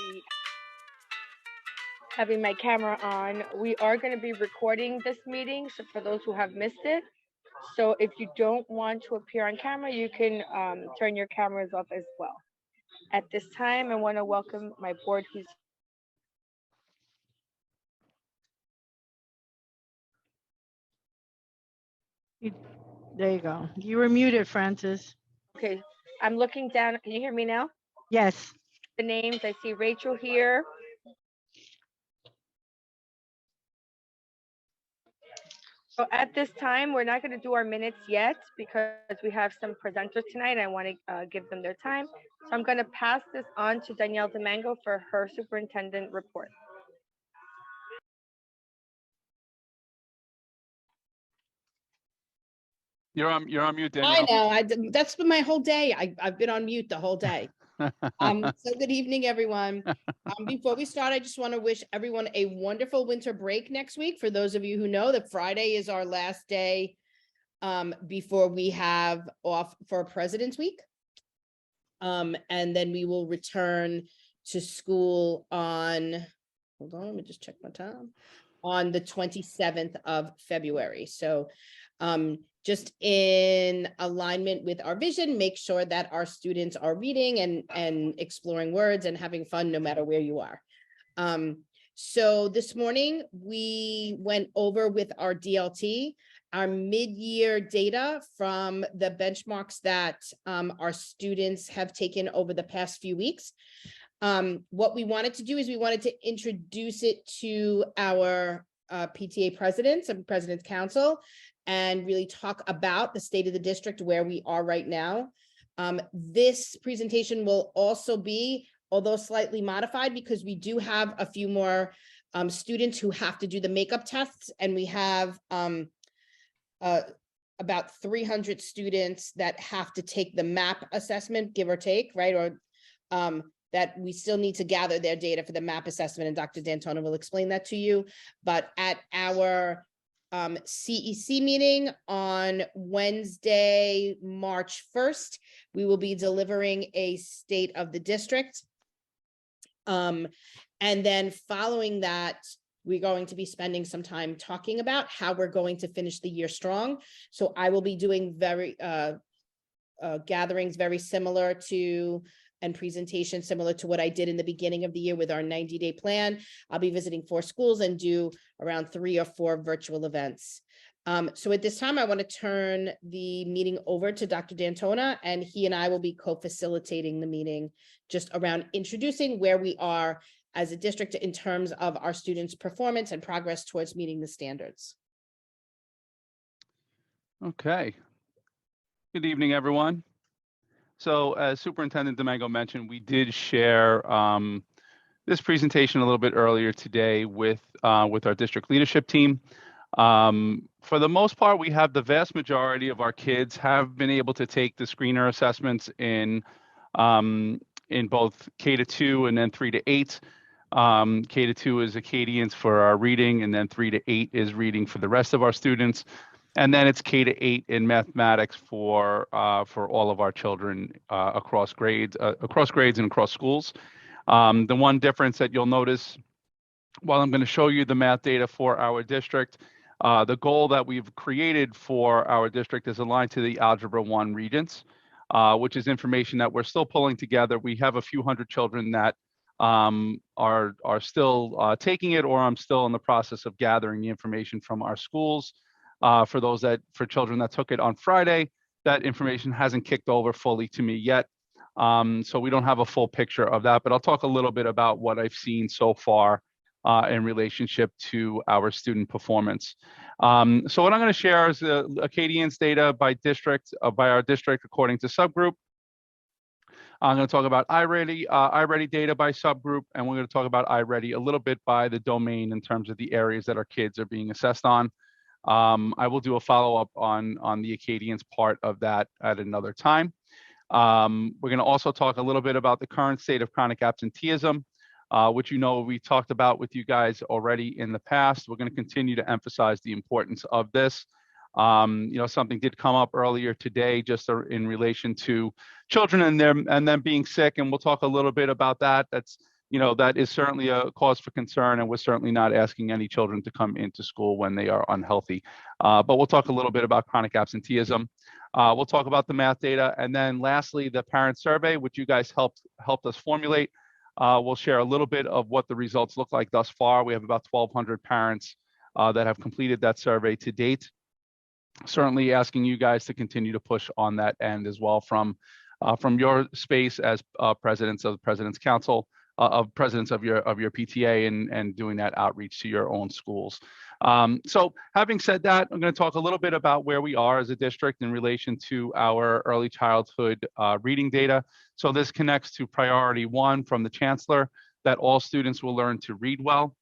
be having my camera on. We are going to be recording this meeting, so for those who have missed it. So if you don't want to appear on camera, you can turn your cameras off as well. At this time, I want to welcome my board who's You- There you go. You were muted, Francis. okay. I'm looking down. Can you hear me now? Yes. The names, I see Rachel here. So at this time, we're not going to do our minutes yet because we have some presenters tonight. I want to give them their time. So I'm going to pass this on to Danielle Domingo for her superintendent report. You're on mute, I Danielle. know. That's been my whole day. I've been on mute the whole day. So good evening, everyone. Before we start, I just want to wish everyone a wonderful winter break next week. For those of you who know that Friday is our last day before we have off for President's Week. And then we will return to school on, hold on, let me just check my time, on the 27th of February. So just in alignment with our vision, make sure that our students are reading and exploring words and having fun no matter where you are. So this morning we went over with our DLT, our mid-year data from the benchmarks that our students have taken over the past few weeks. What we wanted to do is we wanted to introduce it to our PTA presidents and President's Council and really talk about the state of the district where we are right now. This presentation will also be, although slightly modified, because we do have a few more students who have to do the makeup tests, and we have about 300 students that have to take the MAP assessment, give or take, right? Or that we still need to gather their data for the MAP assessment, and Dr. D'Antona will explain that to you. But at our CEC meeting on Wednesday, March 1st, we will be delivering a state of the district. And then following that, we're going to be spending some time talking about how we're going to finish the year strong. So I will be doing gatherings very similar to and presentation similar to what I did in the beginning of the year with our 90-day plan. I'll be visiting 4 schools and do around 3 or 4 virtual events. So at this time, I want to turn the meeting over to Dr. D'Antona, and he and I will be co-facilitating the meeting just around introducing where we are as a district in terms of our students' performance and progress towards meeting the standards. Okay. Good evening, everyone. So as Superintendent Domingo mentioned, we did share this presentation a little bit earlier today with our district leadership team. For the most part, we have the vast majority of our kids have been able to take the screener assessments in both K-2 and then 3-8. K-2 is Acadians for our reading, and then 3-8 is reading for the rest of our students. And then it's K-8 in mathematics for all of our children across grades and across schools. The one difference that you'll notice, while I'm going to show you the math data for our district, the goal that we've created for our district is aligned to the Algebra 1 Regents, which is information that we're still pulling together. We have a few hundred children that are still taking it, or I'm still in the process of gathering the information from our schools. For children that took it on Friday, that information hasn't kicked over fully to me yet. So we don't have a full picture of that, but I'll talk a little bit about what I've seen so far in relationship to our student performance. So what I'm going to share is the Acadians data by district, by our district according to subgroup. I'm going to talk about iReady data by subgroup, and we're going to talk about iReady a little bit by the domain in terms of the areas that our kids are being assessed on. I will do a follow-up on the Acadians part of that at another time. We're going to also talk a little bit about the current state of chronic absenteeism, which we talked about with you guys already in the past. We're going to continue to emphasize the importance of this. Something did come up earlier today just in relation to children and them being sick, and we'll talk a little bit about that. that is certainly a cause for concern, and we're certainly not asking any children to come into school when they are unhealthy. But we'll talk a little bit about chronic absenteeism. We'll talk about the math data, and then lastly, the parent survey, which you guys helped us formulate. We'll share a little bit of what the results look like thus far. We have about 1,200 parents that have completed that survey to date. Certainly asking you guys to continue to push on that end as well from your space as presidents of the President's Council, of presidents of your PTA, and doing that outreach to your own schools. So having said that, I'm going to talk a little bit about where we are as a district in relation to our early childhood reading data. So this connects to priority 1 from the Chancellor, that all students will learn to read well.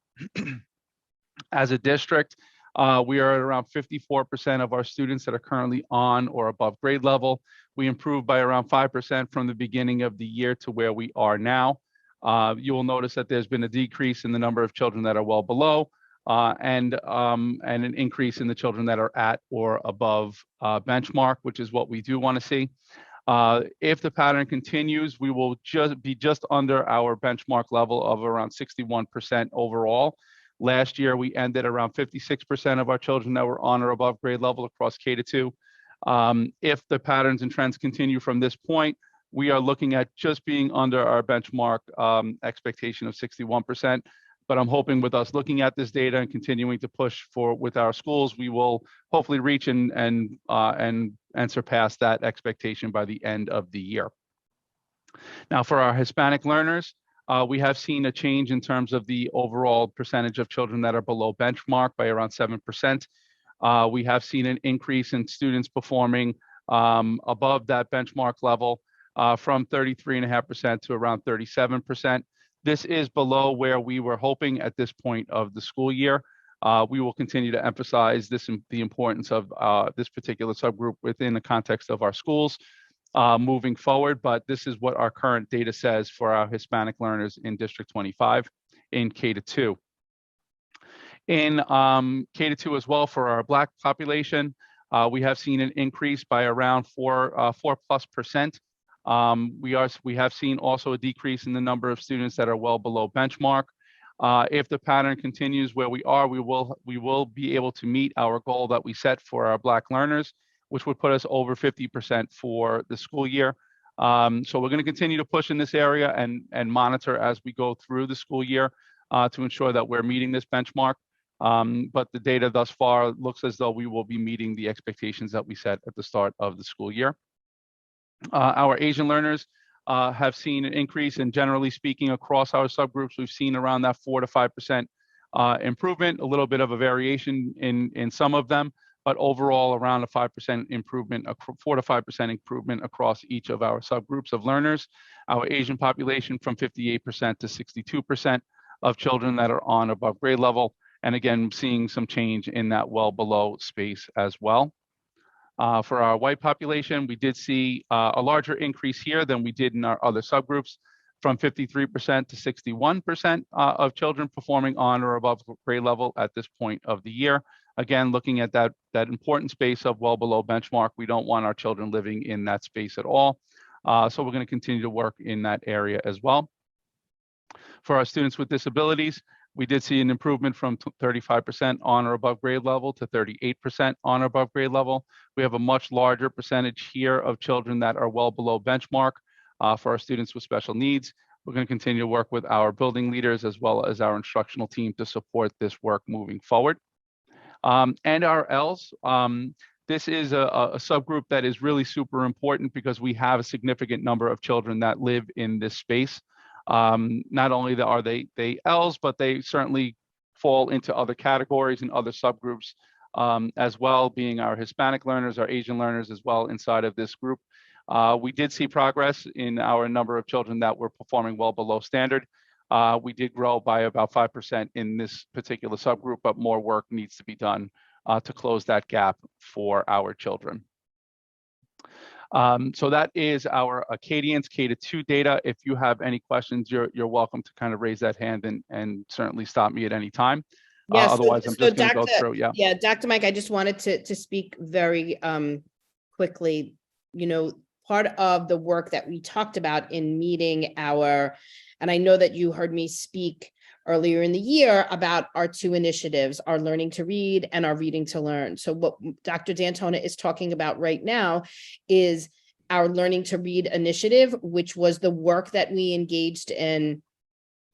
As a district, we are at around 54% of our students that are currently on or above grade level. We improved by around 5% from the beginning of the year to where we are now. You will notice that there's been a decrease in the number of children that are well below, and an increase in the children that are at or above benchmark, which is what we do want to see. If the pattern continues, we will be just under our benchmark level of around 61% overall. Last year, we ended around 56% of our children that were on or above grade level across K-2. If the patterns and trends continue from this point, we are looking at just being under our benchmark expectation of 61%. But I'm hoping with us looking at this data and continuing to push with our schools, we will hopefully reach and surpass that expectation by the end of the year. Now, for our Hispanic learners, we have seen a change in terms of the overall percentage of children that are below benchmark by around 7%. We have seen an increase in students performing above that benchmark level from 33.5% to around 37%. This is below where we were hoping at this point of the school year. We will continue to emphasize the importance of this particular subgroup within the context of our schools moving forward, but this is what our current data says for our Hispanic learners in District 25 in K-2. In K-2 as well, for our Black population, we have seen an increase by around 4+%. We have seen also a decrease in the number of students that are well below benchmark. If the pattern continues where we are, we will be able to meet our goal that we set for our Black learners, which would put us over 50% for the school year. So we're going to continue to push in this area and monitor as we go through the school year to ensure that we're meeting this benchmark. But the data thus far looks as though we will be meeting the expectations that we set at the start of the school year. Our Asian learners have seen an increase, and generally speaking, across our subgroups, we've seen around that 4 to 5% improvement, a little bit of a variation in some of them, but overall around a 5% improvement, 4 to 5% improvement across each of our subgroups of learners. Our Asian population from 58% to 62% of children that are on above grade level, and again, seeing some change in that well below space as well. For our white population, we did see a larger increase here than we did in our other subgroups, from 53% to 61% of children performing on or above grade level at this point of the year. Again, looking at that important space of well below benchmark, we don't want our children living in that space at all. So we're going to continue to work in that area as well. For our students with disabilities, we did see an improvement from 35% on or above grade level to 38% on or above grade level. We have a much larger percentage here of children that are well below benchmark for our students with special needs. We're going to continue to work with our building leaders as well as our instructional team to support this work moving forward. And our Ls, this is a subgroup that is really super important because we have a significant number of children that live in this space. Not only are they Ls, but they certainly fall into other categories and other subgroups as well, being our Hispanic learners, our Asian learners as well inside of this group. We did see progress in our number of children that were performing well below standard. We did grow by about 5% in this particular subgroup, but more work needs to be done to close that gap for our children. So that is our Acadians K-2 data. If you have any questions, you're welcome to kind of raise that hand and certainly stop me at any time. Yes. Otherwise, I'm just going to go through. Yeah, Dr. Mike, I just wanted to speak very quickly. You know, part of the work that we talked about in meeting our And I know that you heard me speak earlier in the year about our two initiatives, our Learning to Read and our Reading to Learn. So what Dr. D'Antona is talking about right now is our Learning to Read initiative, which was the work that we engaged in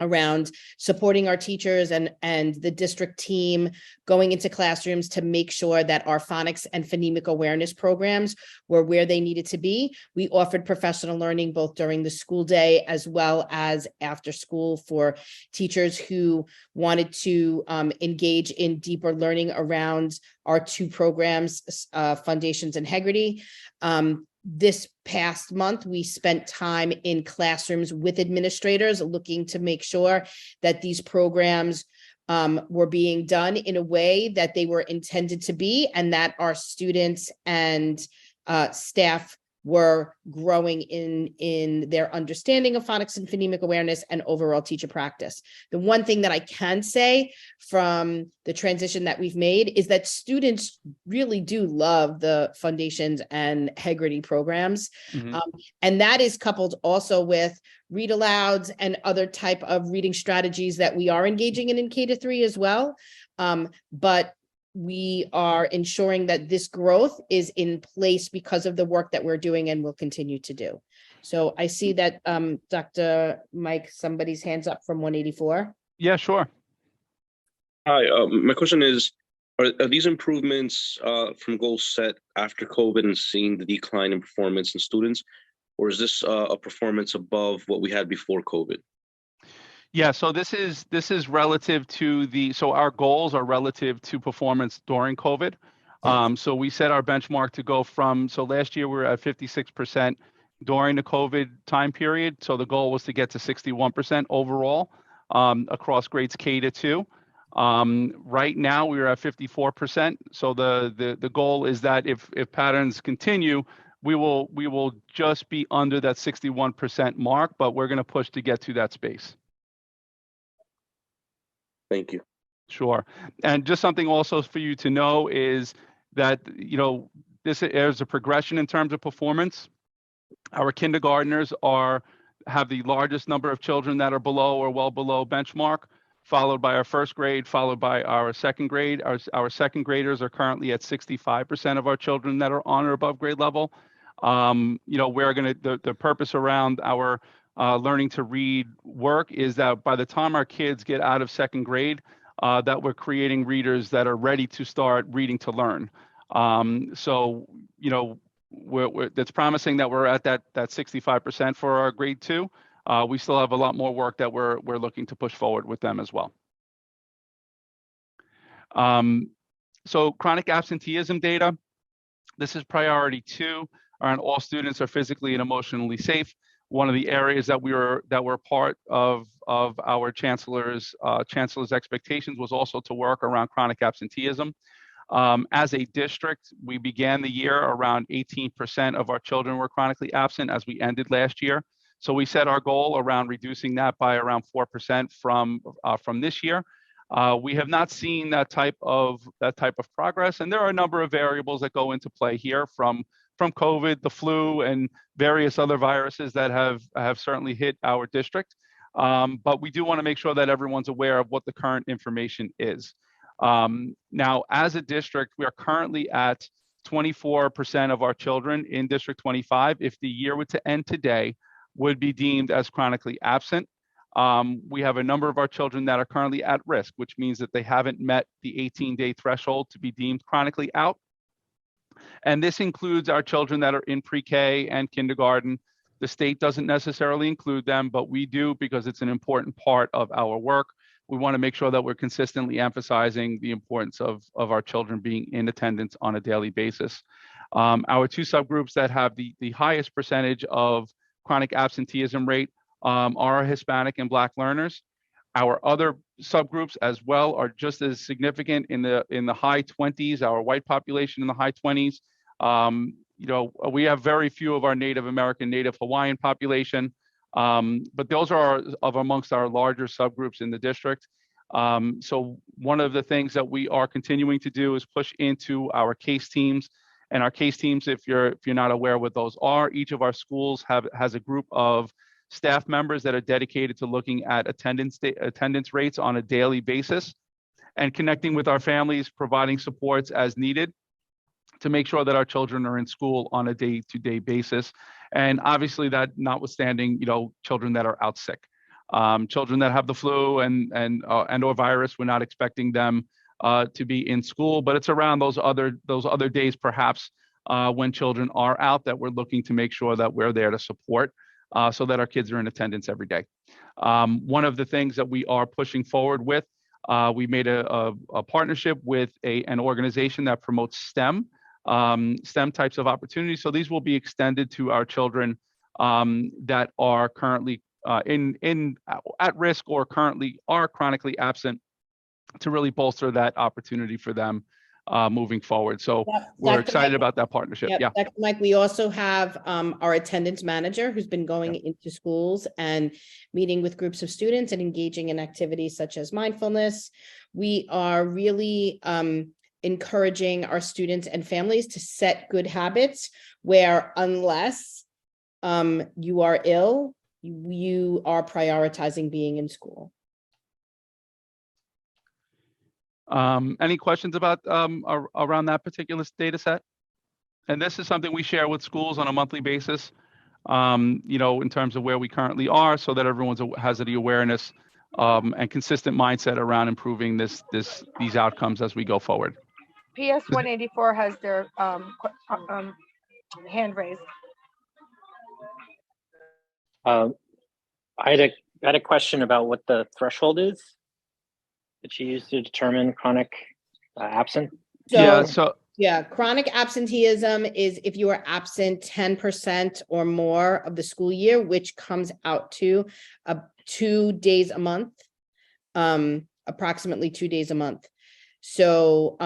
around supporting our teachers and the district team going into classrooms to make sure that our phonics and phonemic awareness programs were where they needed to be. We offered professional learning both during the school day as well as after school for teachers who wanted to engage in deeper learning around our two programs, Foundations and Hegarty. This past month, we spent time in classrooms with administrators looking to make sure that these programs were being done in a way that they were intended to be, and that our students and staff were growing in their understanding of phonics and phonemic awareness and overall teacher practice. The one thing that I can say from the transition that we've made is that students really do love the Foundations and Hegarty programs. Mhm. And that is coupled also with read alouds and other type of reading strategies that we are engaging in K-3 as well. But we are ensuring that this growth is in place because of the work that we're doing and will continue to do. So I see that, Dr. Mike, somebody's hands up from 184. Yeah, sure. Hi, my question is, are these improvements from goals set after COVID and seeing the decline in performance in students, or is this a performance above what we had before COVID? Yeah, so this is relative to so our goals are relative to performance during COVID. So we set our benchmark to go so last year we were at 56% during the COVID time period. So the goal was to get to 61% overall across grades K-2. Right now we are at 54%. So the goal is that if patterns continue, we will just be under that 61% mark, but we're going to push to get to that space. Thank you. Sure. And just something also for you to know is that, there's a progression in terms of performance. Our kindergartners have the largest number of children that are below or well below benchmark, followed by our first grade, followed by our second grade. Our second graders are currently at 65% of our children that are on or above grade level. The purpose around our learning to read work is that by the time our kids get out of second grade, that we're creating readers that are ready to start reading to learn. That's promising that we're at that 65% for our grade 2. We still have a lot more work that we're looking to push forward with them as well. So chronic absenteeism data, this is priority 2, and all students are physically and emotionally safe. One of the areas that were part of our chancellor's expectations was also to work around chronic absenteeism. As a district, we began the year around 18% of our children were chronically absent as we ended last year. So we set our goal around reducing that by around 4% from this year. We have not seen that type of progress, and there are a number of variables that go into play here from COVID, the flu, and various other viruses that have certainly hit our district. But we do want to make sure that everyone's aware of what the current information is. Now, as a district, we are currently at 24% of our children in District 25, if the year were to end today, would be deemed as chronically absent. We have a number of our children that are currently at risk, which means that they haven't met the 18-day threshold to be deemed chronically out. And this includes our children that are in pre-K and kindergarten. The state doesn't necessarily include them, but we do because it's an important part of our work. We want to make sure that we're consistently emphasizing the importance of our children being in attendance on a daily basis. Our two subgroups that have the highest percentage of chronic absenteeism rate are Hispanic and Black learners. Our other subgroups as well are just as significant in the high 20s, our white population in the high 20s. We have very few of our Native American, Native Hawaiian population, but those are amongst our larger subgroups in the district. So one of the things that we are continuing to do is push into our case teams. And our case teams, if you're not aware what those are, each of our schools has a group of staff members that are dedicated to looking at attendance rates on a daily basis and connecting with our families, providing supports as needed to make sure that our children are in school on a day-to-day basis. And obviously that notwithstanding, children that are out sick. Children that have the flu and or virus, we're not expecting them to be in school, but it's around those other days perhaps when children are out that we're looking to make sure that we're there to support so that our kids are in attendance every day. One of the things that we are pushing forward with, we made a partnership with an organization that promotes STEM types of opportunities. So these will be extended to our children that are currently at risk or currently are chronically absent, to really bolster that opportunity for them moving forward. So we're excited about that partnership. Yep, Yeah. Dr. Mike, we also have our attendance manager who's been going into schools and meeting with groups of students and engaging in activities such as mindfulness. We are really encouraging our students and families to set good habits where unless you are ill, you are prioritizing being in school. Any questions about around that particular data set? And this is something we share with schools on a monthly basis, in terms of where we currently are, so that everyone has the awareness and consistent mindset around improving these outcomes as we go forward. PS 184 has their hand raised. I had a question about what the threshold is that you use to determine chronic absent. Chronic absenteeism is if you are absent 10% or more of the school year, which comes out to 2 days a month, approximately 2 days a month. So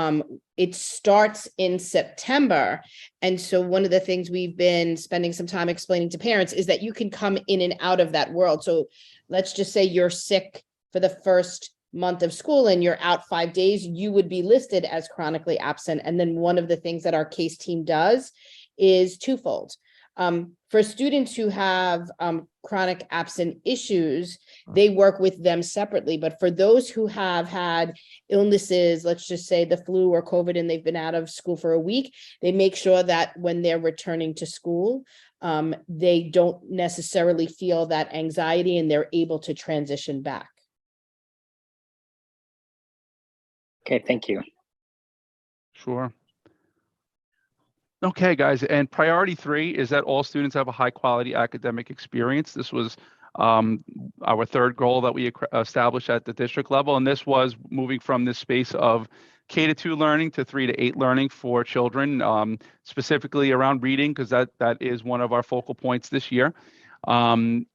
it starts in September. And so one of the things we've been spending some time explaining to parents is that you can come in and out of that world. So let's just say you're sick for the first month of school and you're out 5 days, you would be listed as chronically absent. And then one of the things that our case team does is twofold. For students who have chronic absent issues, they work with them separately. But for those who have had illnesses, let's just say the flu or COVID, and they've been out of school for a week, they make sure that when they're returning to school, they don't necessarily feel that anxiety and they're able to transition back. Okay, thank you. Sure. Okay, guys, and priority 3 is that all students have a high quality academic experience. This was our third goal that we established at the district level, and this was moving from this space of K-2 learning to 3-8 learning for children, specifically around reading, because that is one of our focal points this year. In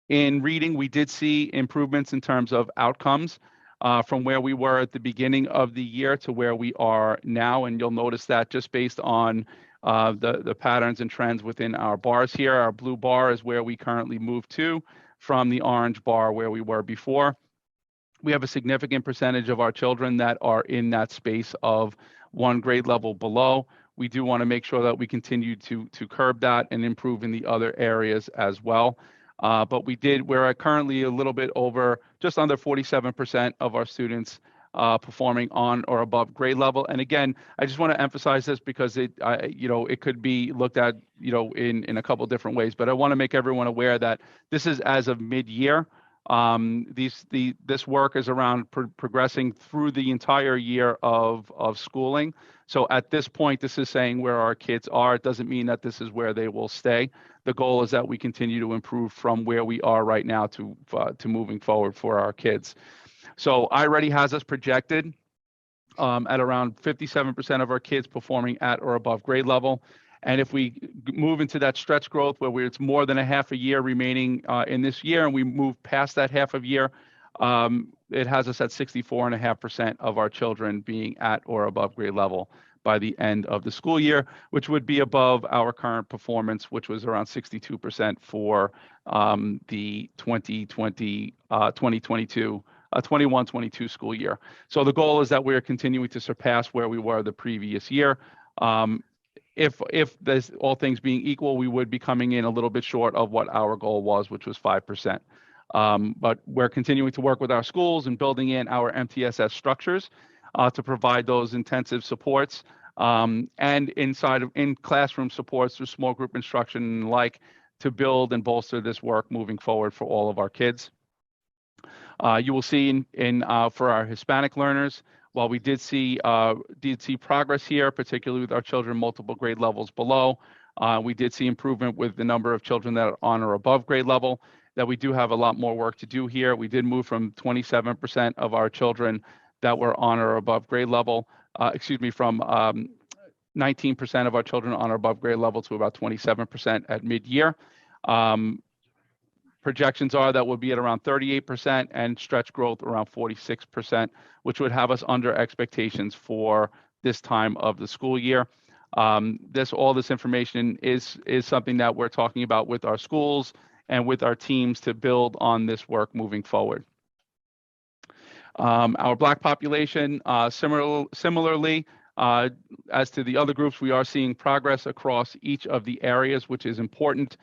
reading, we did see improvements in terms of outcomes from where we were at the beginning of the year to where we are now, and you'll notice that just based on the patterns and trends within our bars here. Our blue bar is where we currently moved to from the orange bar where we were before. We have a significant percentage of our children that are in that space of 1 grade level below. We do want to make sure that we continue to curb that and improve in the other areas as well. But we're currently a little bit over, just under 47% of our students performing on or above grade level. And again, I just want to emphasize this because it could be looked at, in a couple different ways, but I want to make everyone aware that this is as of mid-year. This work is around progressing through the entire year of schooling. So at this point, this is saying where our kids are. It doesn't mean that this is where they will stay. The goal is that we continue to improve from where we are right now to moving forward for our kids. So iReady has us projected at around 57% of our kids performing at or above grade level. And if we move into that stretch growth where it's more than a half a year remaining in this year, and we move past that half of year, it has us at 64.5% of our children being at or above grade level by the end of the school year, which would be above our current performance, which was around 62% for the 21-22 school year. So the goal is that we're continuing to surpass where we were the previous year. if this all things being equal, we would be coming in a little bit short of what our goal was, which was 5%. But we're continuing to work with our schools and building in our MTSS structures to provide those intensive supports and in classroom supports through small group instruction and like to build and bolster this work moving forward for all of our kids. You will see for our Hispanic learners, while we did see progress here, particularly with our children multiple grade levels below, we did see improvement with the number of children that are on or above grade level, that we do have a lot more work to do here. We did move from 27% of our children that were on or above grade level, from 19% of our children on or above grade level to about 27% at mid-year. Projections are that we'll be at around 38% and stretch growth around 46%, which would have us under expectations for this time of the school year. All this information is something that we're talking about with our schools and with our teams to build on this work moving forward. Our Black population, similarly, as to the other groups, we are seeing progress across each of the areas, which is important.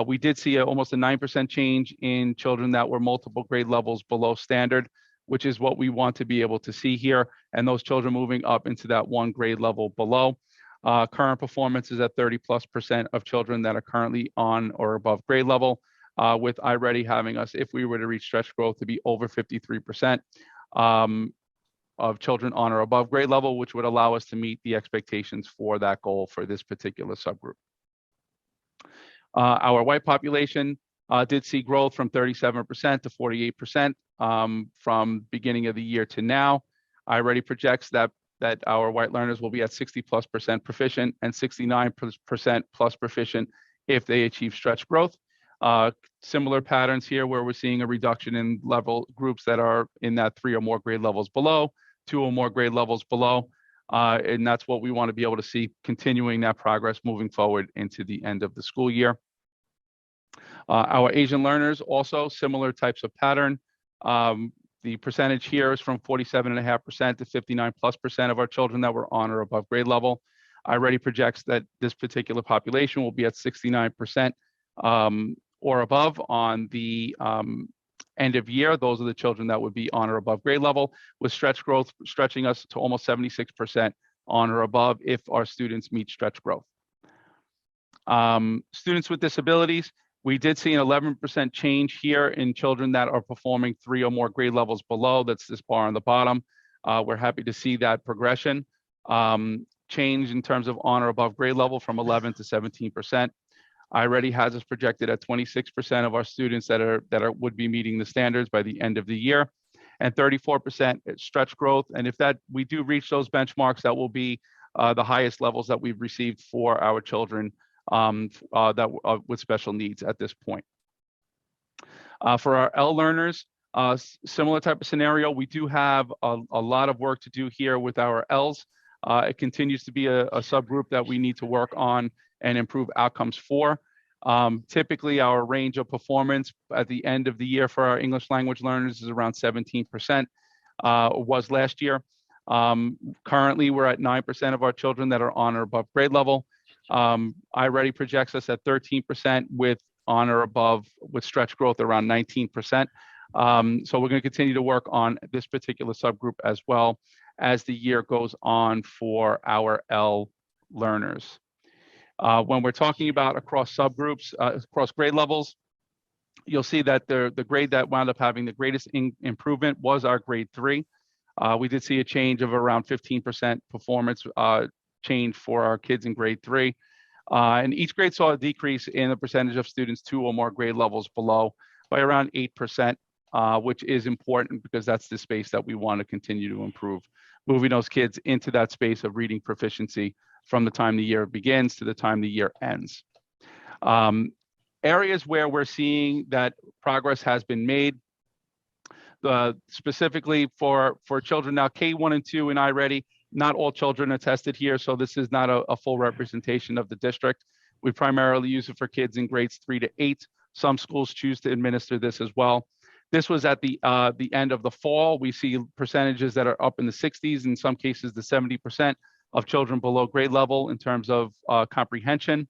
We did see almost a 9% change in children that were multiple grade levels below standard, which is what we want to be able to see here, and those children moving up into that 1 grade level below. Current performance is at 30+% of children that are currently on or above grade level, with iReady having us, if we were to reach stretch growth, to be over 53% of children on or above grade level, which would allow us to meet the expectations for that goal for this particular subgroup. Our white population did see growth from 37% to 48% from beginning of the year to now. iReady projects that our white learners will be at 60+% proficient and 69% plus proficient if they achieve stretch growth. Similar patterns here where we're seeing a reduction in level groups that are in that 3 or more grade levels below, 2 or more grade levels below. And that's what we want to be able to see, continuing that progress moving forward into the end of the school year. Our Asian learners, also similar types of pattern. The percentage here is from 47.5% to 59+% of our children that were on or above grade level. iReady projects that this particular population will be at 69% or above on the end of year. Those are the children that would be on or above grade level, with stretch growth stretching us to almost 76% on or above if our students meet stretch growth. Students with disabilities, we did see an 11% change here in children that are performing 3 or more grade levels below. That's this bar on the bottom. We're happy to see that progression. Change in terms of on or above grade level from 11 to 17%. iReady has us projected at 26% of our students that would be meeting the standards by the end of the year, and 34% stretch growth. And if we do reach those benchmarks, that will be the highest levels that we've received for our children with special needs at this point. For our L learners, similar type of scenario. We do have a lot of work to do here with our Ls. It continues to be a subgroup that we need to work on and improve outcomes for. Typically, our range of performance at the end of the year for our English language learners is around 17%, was last year. Currently, we're at 9% of our children that are on or above grade level. iReady projects us at 13% with on or above with stretch growth around 19%. So we're going to continue to work on this particular subgroup as well as the year goes on for our L learners. When we're talking about across subgroups, across grade levels, you'll see that the grade that wound up having the greatest improvement was our grade 3. We did see a change of around 15% performance change for our kids in grade 3. And each grade saw a decrease in the percentage of students 2 or more grade levels below by around 8%, which is important because that's the space that we want to continue to improve, moving those kids into that space of reading proficiency from the time the year begins to the time the year ends. Areas where we're seeing that progress has been made, specifically for children now, K1 and 2 in iReady, not all children are tested here, so this is not a full representation of the district. We primarily use it for kids in grades 3 to 8. Some schools choose to administer this as well. This was at the end of the fall. We see percentages that are up in the 60s, in some cases the 70% of children below grade level in terms of comprehension.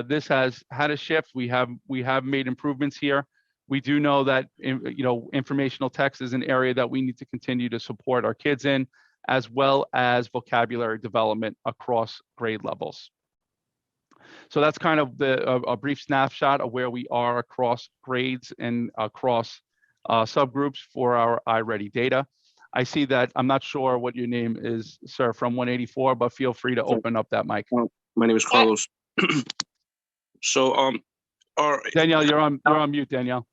This has had a shift. We have made improvements here. We do know that informational text is an area that we need to continue to support our kids in, as well as vocabulary development across grade levels. So that's kind of a brief snapshot of where we are across grades and across subgroups for our iReady data. I see that, I'm not sure what your name is, sir, from 184, but feel free to open up that mic. My name is Carlos. So, Danielle, you're on mute, Danielle.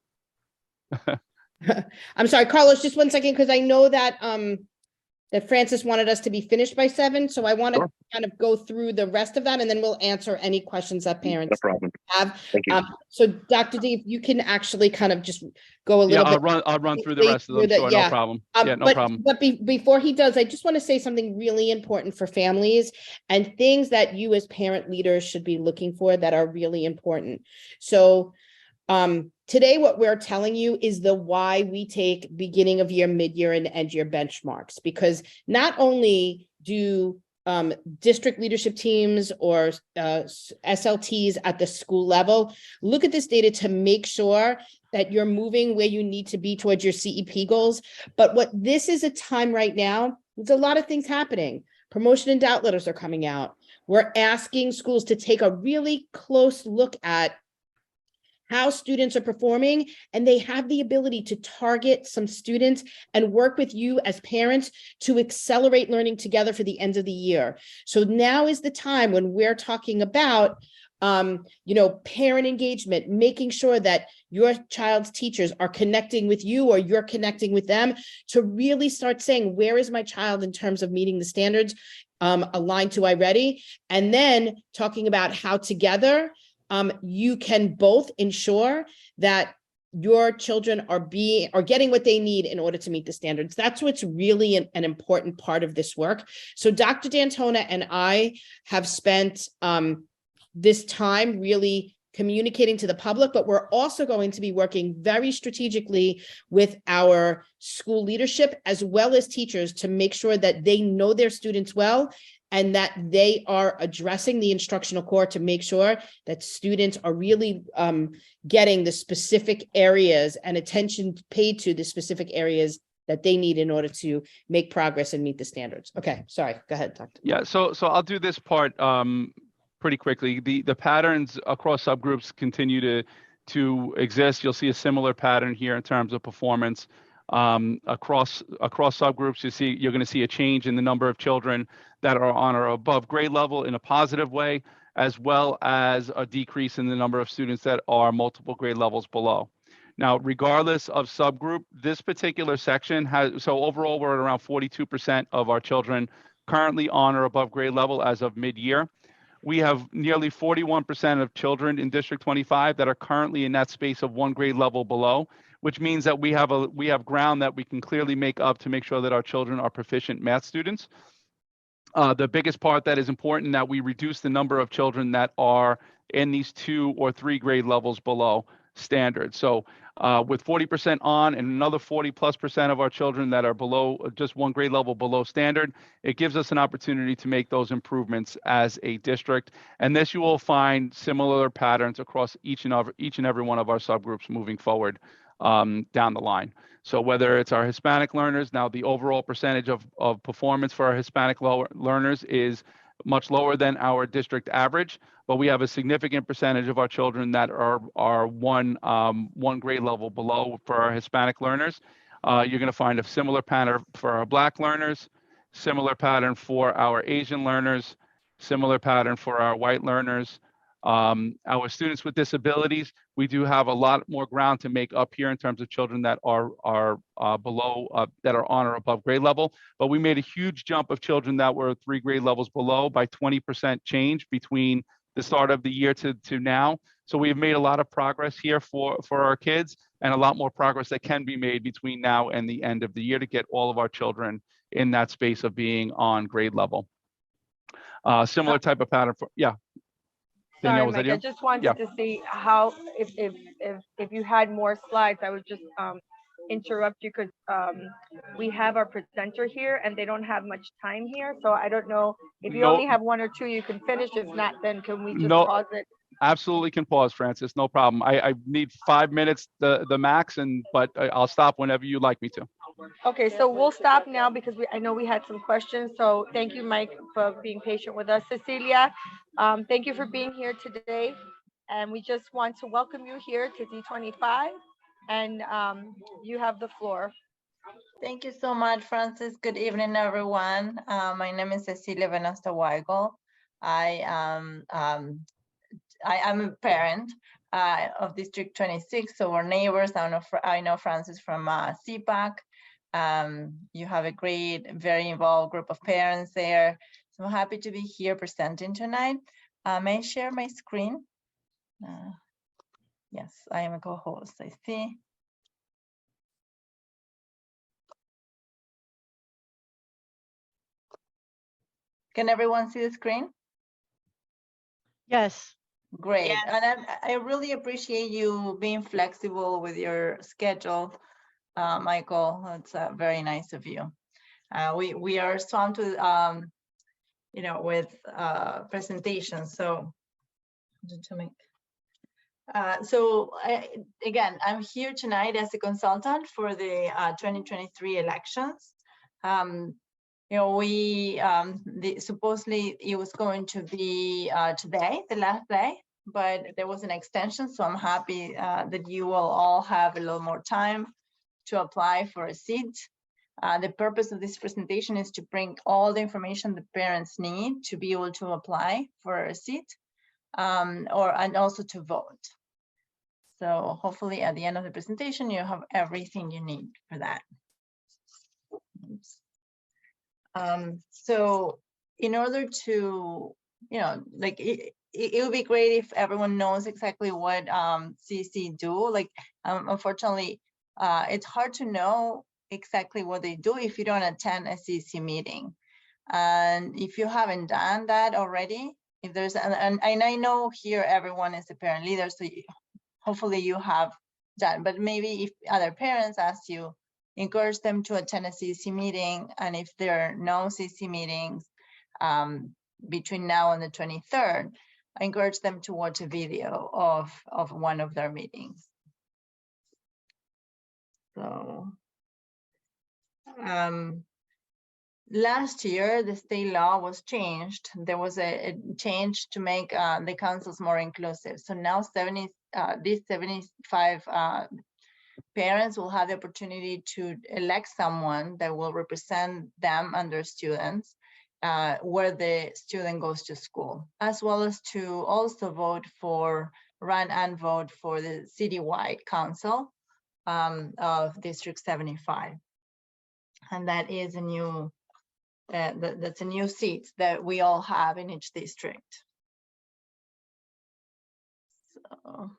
I'm sorry, Carlos, just 1 second, because I know that that Francis wanted us to be finished by 7. So I want to kind of go through the rest of that, and then we'll answer any questions that parents have. Thank you. So Dr. D, if you can actually kind of just go a little bit. I'll run through the rest of them. Sure, no problem. No problem. But before he does, I just want to say something really important for families and things that you as parent leaders should be looking for that are really important. So today, what we're telling you is the why we take beginning of year, mid-year, and end-year benchmarks, because not only do district leadership teams or SLTs at the school level look at this data to make sure that you're moving where you need to be towards your CEP goals, but what this is a time right now, there's a lot of things happening. Promotion and doubt letters are coming out. We're asking schools to take a really close look at how students are performing, and they have the ability to target some students and work with you as parents to accelerate learning together for the end of the year. So now is the time when we're talking about parent engagement, making sure that your child's teachers are connecting with you or you're connecting with them to really start saying, where is my child in terms of meeting the standards aligned to iReady? And then talking about how together you can both ensure that your children are getting what they need in order to meet the standards. That's what's really an important part of this work. So Dr. D'Antona and I have spent this time really communicating to the public, but we're also going to be working very strategically with our school leadership as well as teachers to make sure that they know their students well and that they are addressing the instructional core to make sure that students are really getting the specific areas and attention paid to the specific areas that they need in order to make progress and meet the standards. Okay, sorry, go ahead, Dr. Yeah, so I'll do this part pretty quickly. The patterns across subgroups continue to exist. You'll see a similar pattern here in terms of performance. Across subgroups, you're going to see a change in the number of children that are on or above grade level in a positive way, as well as a decrease in the number of students that are multiple grade levels below. Now, regardless of subgroup, this particular section so overall we're at around 42% of our children currently on or above grade level as of mid-year. We have nearly 41% of children in District 25 that are currently in that space of 1 grade level below, which means that we have ground that we can clearly make up to make sure that our children are proficient math students. The biggest part that is important, that we reduce the number of children that are in these 2 or 3 grade levels below standard. So with 40% on and another 40+% of our children that are below just 1 grade level below standard, it gives us an opportunity to make those improvements as a district. And this you will find similar patterns across each and every one of our subgroups moving forward down the line. So whether it's our Hispanic learners, now the overall percentage of performance for our Hispanic learners is much lower than our district average, but we have a significant percentage of our children that are one grade level below for our Hispanic learners. You're going to find a similar pattern for our Black learners, similar pattern for our Asian learners, similar pattern for our white learners. Our students with disabilities, we do have a lot more ground to make up here in terms of children that are below, that are on or above grade level. But we made a huge jump of children that were 3 grade levels below by 20% change between the start of the year to now. So we've made a lot of progress here for our kids, and a lot more progress that can be made between now and the end of the year to get all of our children in that space of being on grade level. Similar type of pattern for, yeah. Sorry, Mike, I just wanted to see how, if you had more slides, I was just interrupt you because we have our presenter here and they don't have much time here. So I don't know if you only No, have one or two, you can finish. If not, then can we just no, pause it? absolutely can pause, Francis. No problem. I need 5 minutes, the max, but I'll stop whenever you'd like me to. Okay, so we'll stop now because I know we had some questions. So thank you, Mike, for being patient with us. Cecilia, thank you for being here today. And we just want to welcome you here to D25. And you have the floor. Thank you so much, Francis. Good evening, everyone. My name is Cecilia Venusta Weigel. I am a parent of District 26, so we're neighbors. I know Francis from CPAC. You have a great, very involved group of parents there. So I'm happy to be here presenting tonight. May I share my screen? Yes, I am a co-host, I see. Can everyone see the screen? Yes. Great. And I really appreciate you being flexible with your schedule, Michael. It's very nice of you. We are swamped with, with presentations. So, again, I'm here tonight as a consultant for the 2023 elections. Supposedly it was going to be today, the last day, but there was an extension. So I'm happy that you will all have a little more time to apply for a seat. The purpose of this presentation is to bring all the information the parents need to be able to apply for a seat and also to vote. So hopefully at the end of the presentation, you have everything you need for that. Oops. So in order to, it would be great if everyone knows exactly what CC do. Unfortunately, it's hard to know exactly what they do if you don't attend a CC meeting. And if you haven't done that already, if there's, and I know here everyone is a parent leader, so hopefully you have done, but maybe if other parents ask you, encourage them to attend a CC meeting. And if there are no CC meetings between now and the 23rd, I encourage them to watch a video of one of their meetings. So last year, the state law was changed. There was a change to make the councils more inclusive. So now these 75 parents will have the opportunity to elect someone that will represent them and their students where the student goes to school, as well as to also run and vote for the citywide council of District 75. And that is a new, that's a new seat that we all have in each district. So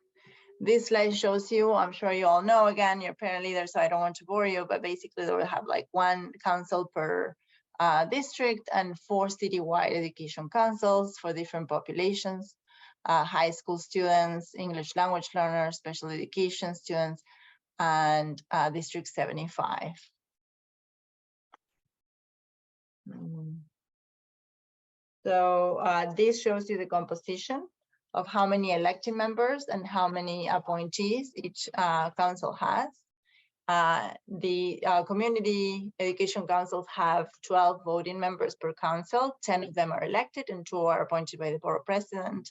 this slide shows you, I'm sure you all know, again, you're parent leader, so I don't want to bore you, but basically they will have like one council per district and 4 citywide education councils for different populations, high school students, English language learners, special education students, and District 75. So this shows you the composition of how many elected members and how many appointees each council has. The community education councils have 12 voting members per council. 10 of them are elected and 2 are appointed by the borough president.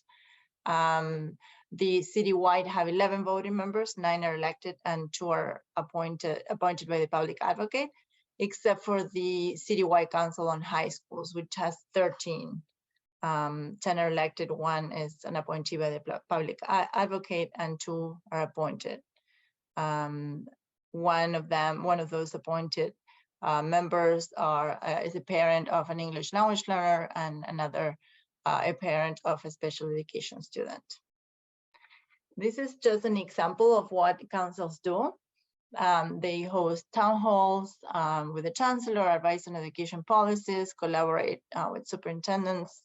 The citywide have 11 voting members, 9 are elected and 2 are appointed by the public advocate, except for the citywide council on high schools, which has 13. 10 are elected, 1 is an appointee by the public advocate, and 2 are appointed. One of those appointed members is a parent of an English language learner, and another a parent of a special education student. This is just an example of what councils do. They host town halls with the chancellor, advise on education policies, collaborate with superintendents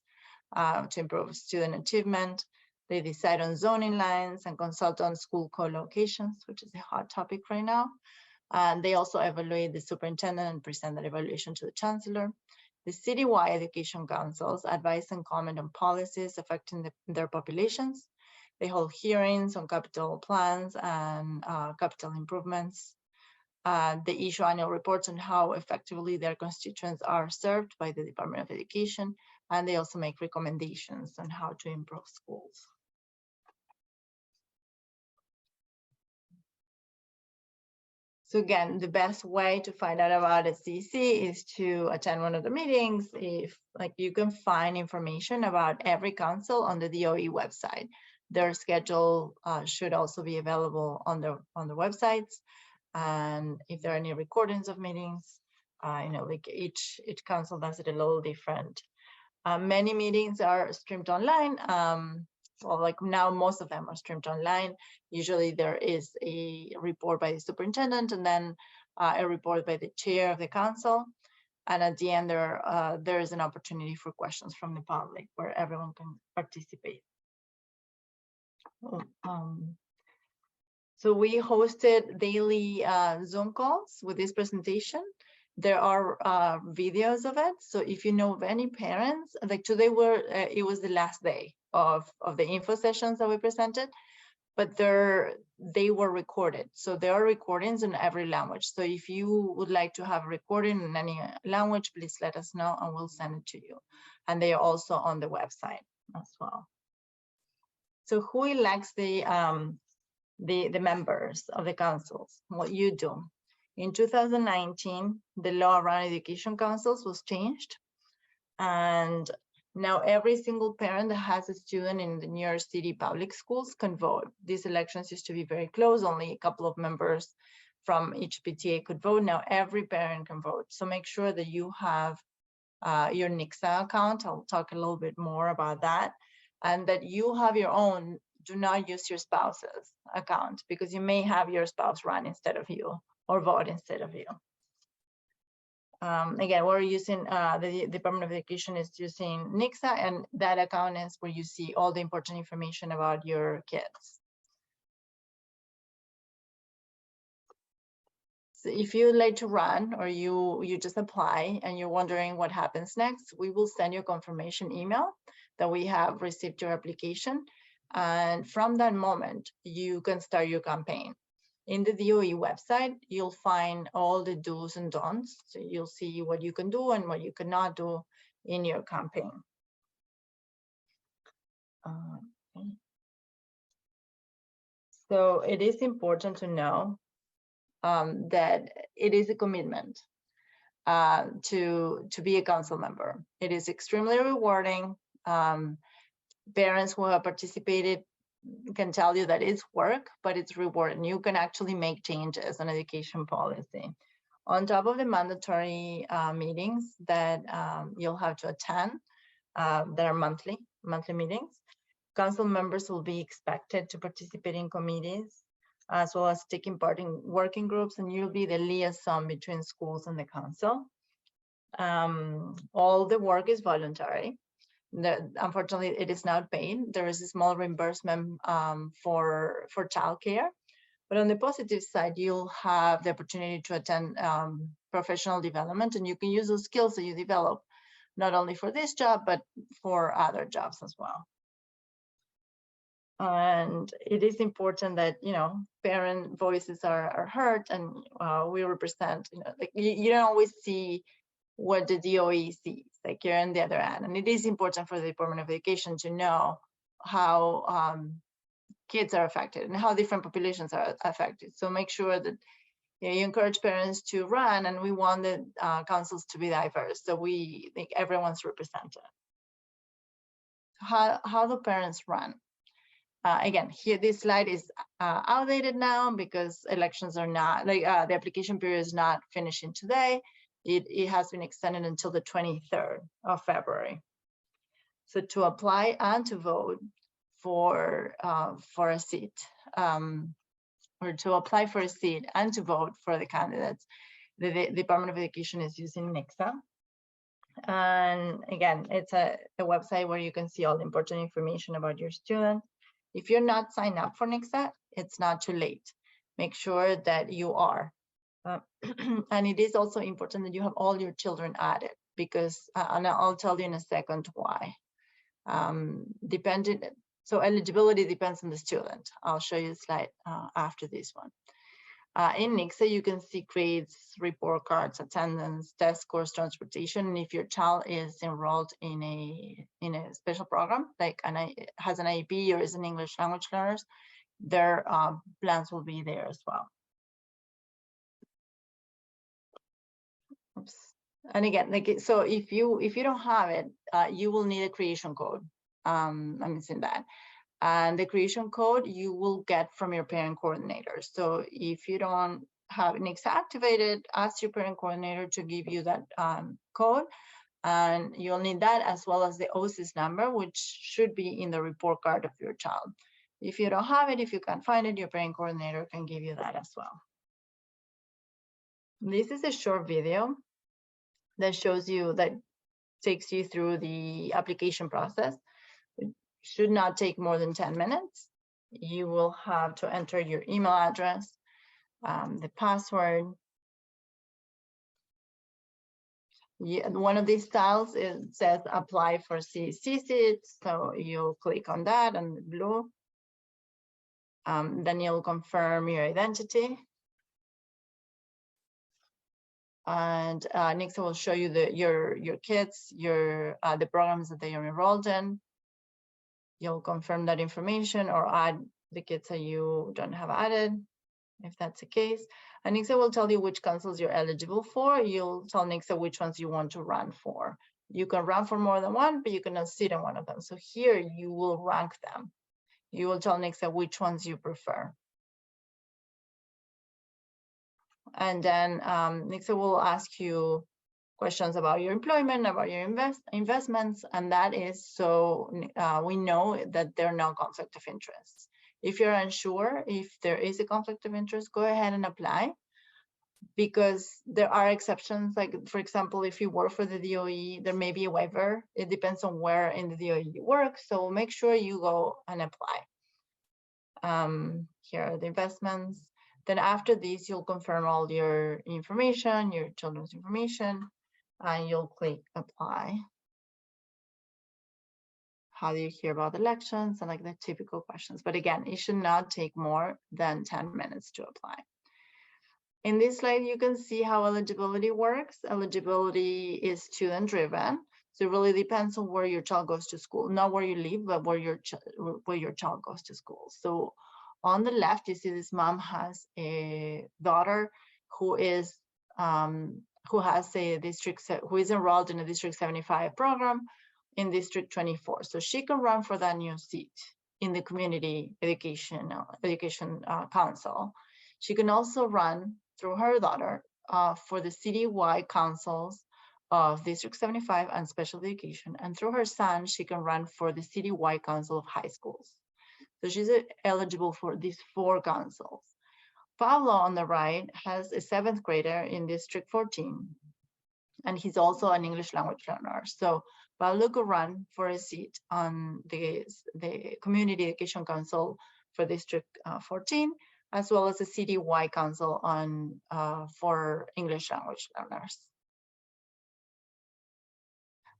to improve student achievement. They decide on zoning lines and consult on school co-locations, which is a hot topic right now. And they also evaluate the superintendent and present that evaluation to the chancellor. The citywide education councils advise and comment on policies affecting their populations. They hold hearings on capital plans and capital improvements. They issue annual reports on how effectively their constituents are served by the Department of Education, and they also make recommendations on how to improve schools. So again, the best way to find out about a CEC is to attend one of the meetings. If like you can find information about every council on the DOE website. Their schedule should also be available on the websites. And if there are any recordings of meetings, like each council does it a little different. Many meetings are streamed online. Well, like now most of them are streamed online. Usually there is a report by the superintendent and then a report by the chair of the council. And at the end there is an opportunity for questions from the public where everyone can participate. So we hosted daily Zoom calls with this presentation. There are videos of it. So if you know of any parents, like today it was the last day of the info sessions that we presented, but they were recorded. So there are recordings in every language. So if you would like to have a recording in any language, please let us know and we'll send it to you. And they are also on the website as well. So who elects the members of the councils? What you do. In 2019, the law around education councils was changed. And now every single parent that has a student in the New York City public schools can vote. These elections used to be very close, only a couple of members from each PTA could vote. Now every parent can vote. So make sure that you have your NICSA account. I'll talk a little bit more about that. And that you have your own. Do not use your spouse's account because you may have your spouse run instead of you or vote instead of you. Again, we're using, the Department of Education is using NICSA, and that account is where you see all the important information about your kids. So if you'd like to run or you just apply and you're wondering what happens next, we will send you a confirmation email that we have received your application. And from that moment, you can start your campaign. In the DOE website, you'll find all the do's and don'ts. So you'll see what you can do and what you cannot do in your campaign. Okay. So it is important to know that it is a commitment to be a council member. It is extremely rewarding. Parents who have participated can tell you that it's work, but it's rewarding. You can actually make changes on education policy. On top of the mandatory meetings that you'll have to attend, that are monthly meetings, council members will be expected to participate in committees, as well as taking part in working groups, and you'll be the liaison between schools and the council. All the work is voluntary. Unfortunately, it is not paid. There is a small reimbursement for childcare, but on the positive side, you'll have the opportunity to attend professional development, and you can use those skills that you develop not only for this job but for other jobs as well. And it is important that parent voices are heard, and we represent. Like you don't always see what the DOE sees, like you're on the other end. And it is important for the Department of Education to know how kids are affected and how different populations are affected. So make sure that you encourage parents to run, and we want the councils to be diverse. So we think everyone's represented. How do parents run? Again, here, this slide is outdated now because elections are not, the application period is not finishing today. It has been extended until the 23rd of February. So to apply and to vote for a seat, or to apply for a seat and to vote for the candidates, the Department of Education is using NICSA. And again, it's a website where you can see all the important information about your student. If you're not signed up for NICSA, it's not too late. Make sure that you are. And it is also important that you have all your children added, because, and I'll tell you in a second why. So eligibility depends on the student. I'll show you a slide after this one. In Nixa, you can see grades, report cards, attendance, test scores, transportation. And if your child is enrolled in a special program, like has an IEP or is an English language learners, their plans will be there as well. Oops. And again, like, so if you don't have it, you will need a creation code. I'm missing that. And the creation code you will get from your parent coordinator. So if you don't have Nixa activated, ask your parent coordinator to give you that code. And you'll need that as well as the OSIS number, which should be in the report card of your child. If you don't have it, if you can't find it, your parent coordinator can give you that as well. This is a short video that shows you, that takes you through the application process. It should not take more than 10 minutes. You will have to enter your email address, the password. One of these styles, it says apply for CEC seats. So you'll click on that and the blue. Then you'll confirm your identity. And Nixa will show you your kids, the programs that they are enrolled in. You'll confirm that information or add the kids that you don't have added, if that's the case. And Nixa will tell you which councils you're eligible for. You'll tell Nixa which ones you want to run for. You can run for more than one, but you cannot sit in one of them. So here you will rank them. You will tell Nixa which ones you prefer. And then Nixa will ask you questions about your employment, about your investments, and that is so we know that there are no conflict of interest. If you're unsure if there is a conflict of interest, go ahead and apply, because there are exceptions. Like, for example, if you work for the DOE, there may be a waiver. It depends on where in the DOE you work, so make sure you go and apply. Here are the investments. Then after this, you'll confirm all your information, your children's information, and you'll click apply. How do you hear about elections, and like the typical questions. But again, it should not take more than 10 minutes to apply. In this slide, you can see how eligibility works. Eligibility is student driven. So it really depends on where your child goes to school, not where you live, but where your child goes to school. So on the left, you see this mom has a daughter who is who is enrolled in a District 75 program in District 24. So she can run for that new seat in the Community Education Council. She can also run through her daughter for the citywide councils of District 75 and Special Education. And through her son, she can run for the citywide council of high schools. So she's eligible for these 4 councils. Pablo on the right has a 7th grader in District 14, and he's also an English language learner. So Pablo could run for a seat on the Community Education Council for District 14, as well as the citywide council on for English language learners.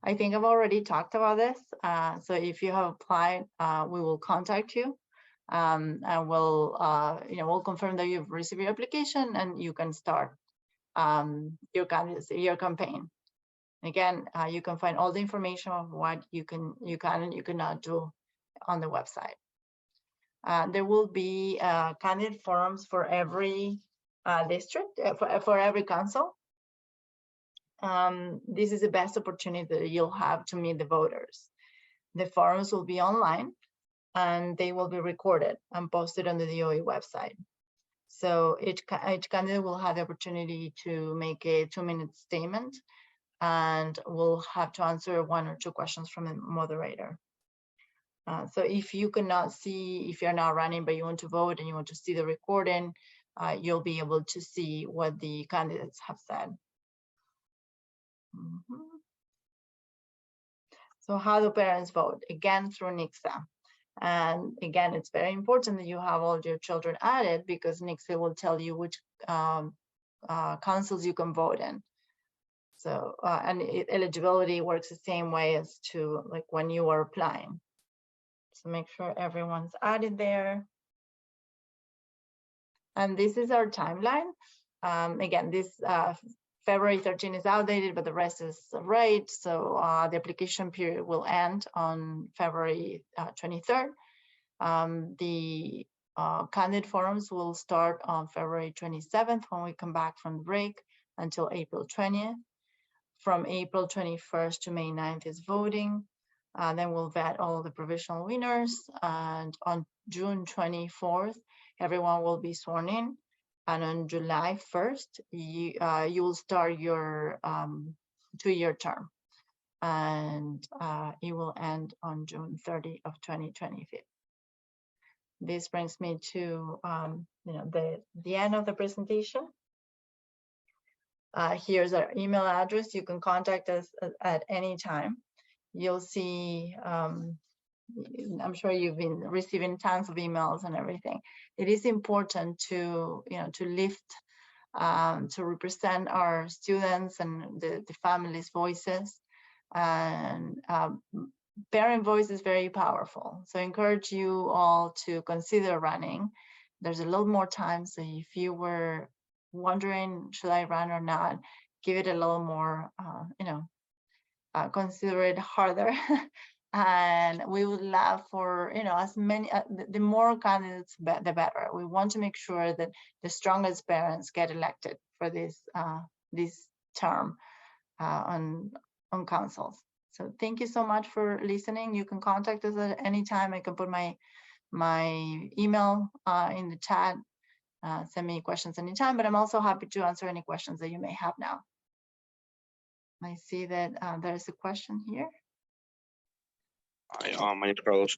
I think I've already talked about this. So if you have applied, we will contact you, and we'll confirm that you've received your application and you can start your candidacy, your campaign. Again, you can find all the information of what you can and you cannot do on the website. There will be candidate forums for every district, for every council. This is the best opportunity that you'll have to meet the voters. The forums will be online and they will be recorded and posted on the DOE website. So each candidate will have the opportunity to make a 2-minute statement, and will have to answer 1 or 2 questions from the moderator. So if you cannot see, if you're not running but you want to vote and you want to see the recording, you'll be able to see what the candidates have said. So how do parents vote? Again, through Nixa. And again, it's very important that you have all your children added, because Nixa will tell you which councils you can vote in. So, and eligibility works the same way as to like when you are applying. So make sure everyone's added there. And this is our timeline. Again, this February 13 is outdated, but the rest is right. So the application period will end on February 23rd. The candidate forums will start on February 27th when we come back from the break until April 20th. From April 21st to May 9th is voting. Then we'll vet all the provisional winners. And on June 24th, everyone will be sworn in. And on July 1st, you will start your 2-year term. And it will end on June 30 of 2025. This brings me to the end of the presentation. Here's our email address. You can contact us at any time. You'll see, I'm sure you've been receiving tons of emails and everything. It is important to, to lift, to represent our students and the families' voices. And parent voice is very powerful. So I encourage you all to consider running. There's a lot more time. So if you were wondering, should I run or not, give it a little more, consider it harder. And we would love for, as many, the more candidates, the better. We want to make sure that the strongest parents get elected for this term on councils. So thank you so much for listening. You can contact us at any time. I can put my email in the chat. Send me questions anytime, but I'm also happy to answer any questions that you may have now. I see that there's a question here. Hi, my name is Carlos.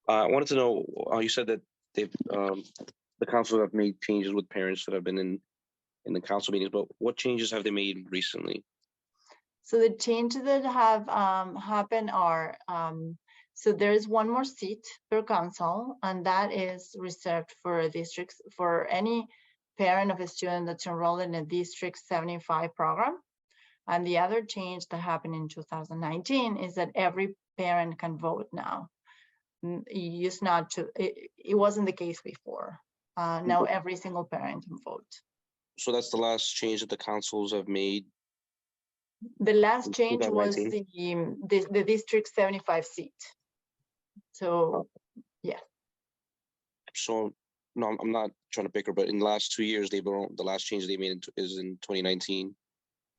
I wanted to know, you said that they've the council have made changes with parents that have been in the council meetings, but what changes have they made recently? So the changes that have happened are, so there is one more seat per council, and that is reserved for districts, for any parent of a student that's enrolled in a District 75 program. And the other change that happened in 2019 is that every parent can vote now. It used not to, it wasn't the case before. Now every single parent can vote. So that's the last change that the councils have made. The last change was the District 75 seat. So, yeah. So, no, I'm not trying to bicker, but in the last 2 years, the last change they made is in 2019,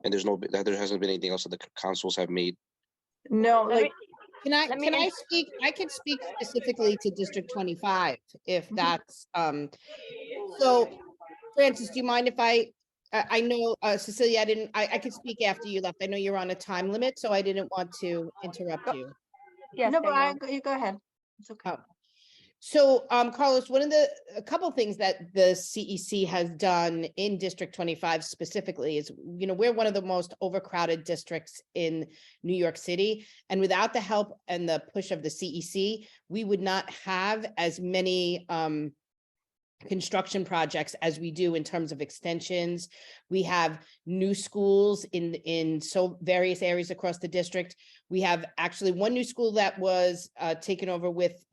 and there hasn't been anything else that the councils have made. No, like. Can I speak? I could speak specifically to District 25 if that's so. Francis, do you mind if I know Cecilia, I could speak after you left. I know you're on a time limit, so I didn't want to interrupt you. Yes, No, Brian, you go ahead. It's okay. Oh. So, Carlos, a couple of things that the CEC has done in District 25 specifically is, we're one of the most overcrowded districts in New York City. And without the help and the push of the CEC, we would not have as many construction projects as we do in terms of extensions. We have new schools in so various areas across the district. We have actually one new school that was taken over with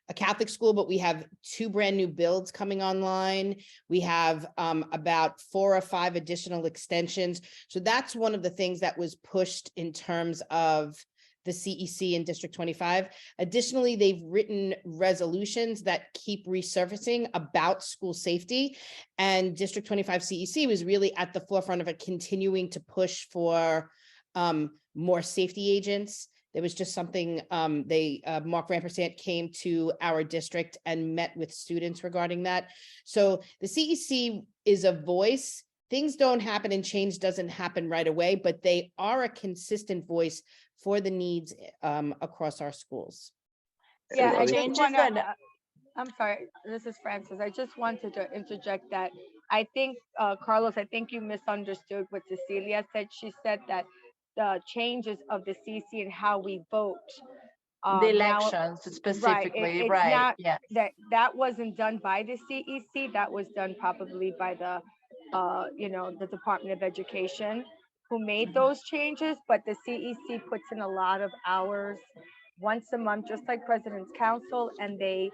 a Catholic school, but we have 2 brand new builds coming online. We have about 4 or 5 additional extensions. So that's one of the things that was pushed in terms of the CEC in District 25. Additionally, they've written resolutions that keep resurfacing about school safety, and District 25 CEC was really at the forefront of it, continuing to push for more safety agents. There was just something, Mark Rampersant came to our district and met with students regarding that. So the CEC is a voice. Things don't happen and change doesn't happen right away, but they are a consistent voice for the needs across our schools. Yeah, I just Changes wanna, I'm sorry, this is Francis. I just wanted to interject that I think, Carlos, I think you misunderstood what Cecilia said. She said that the changes of the CC and how we vote. The elections specifically, right? Yeah. That wasn't done by the CEC. That was done probably by the the Department of Education who made those changes, but the CEC puts in a lot of hours once a month, just like President's Council, and they,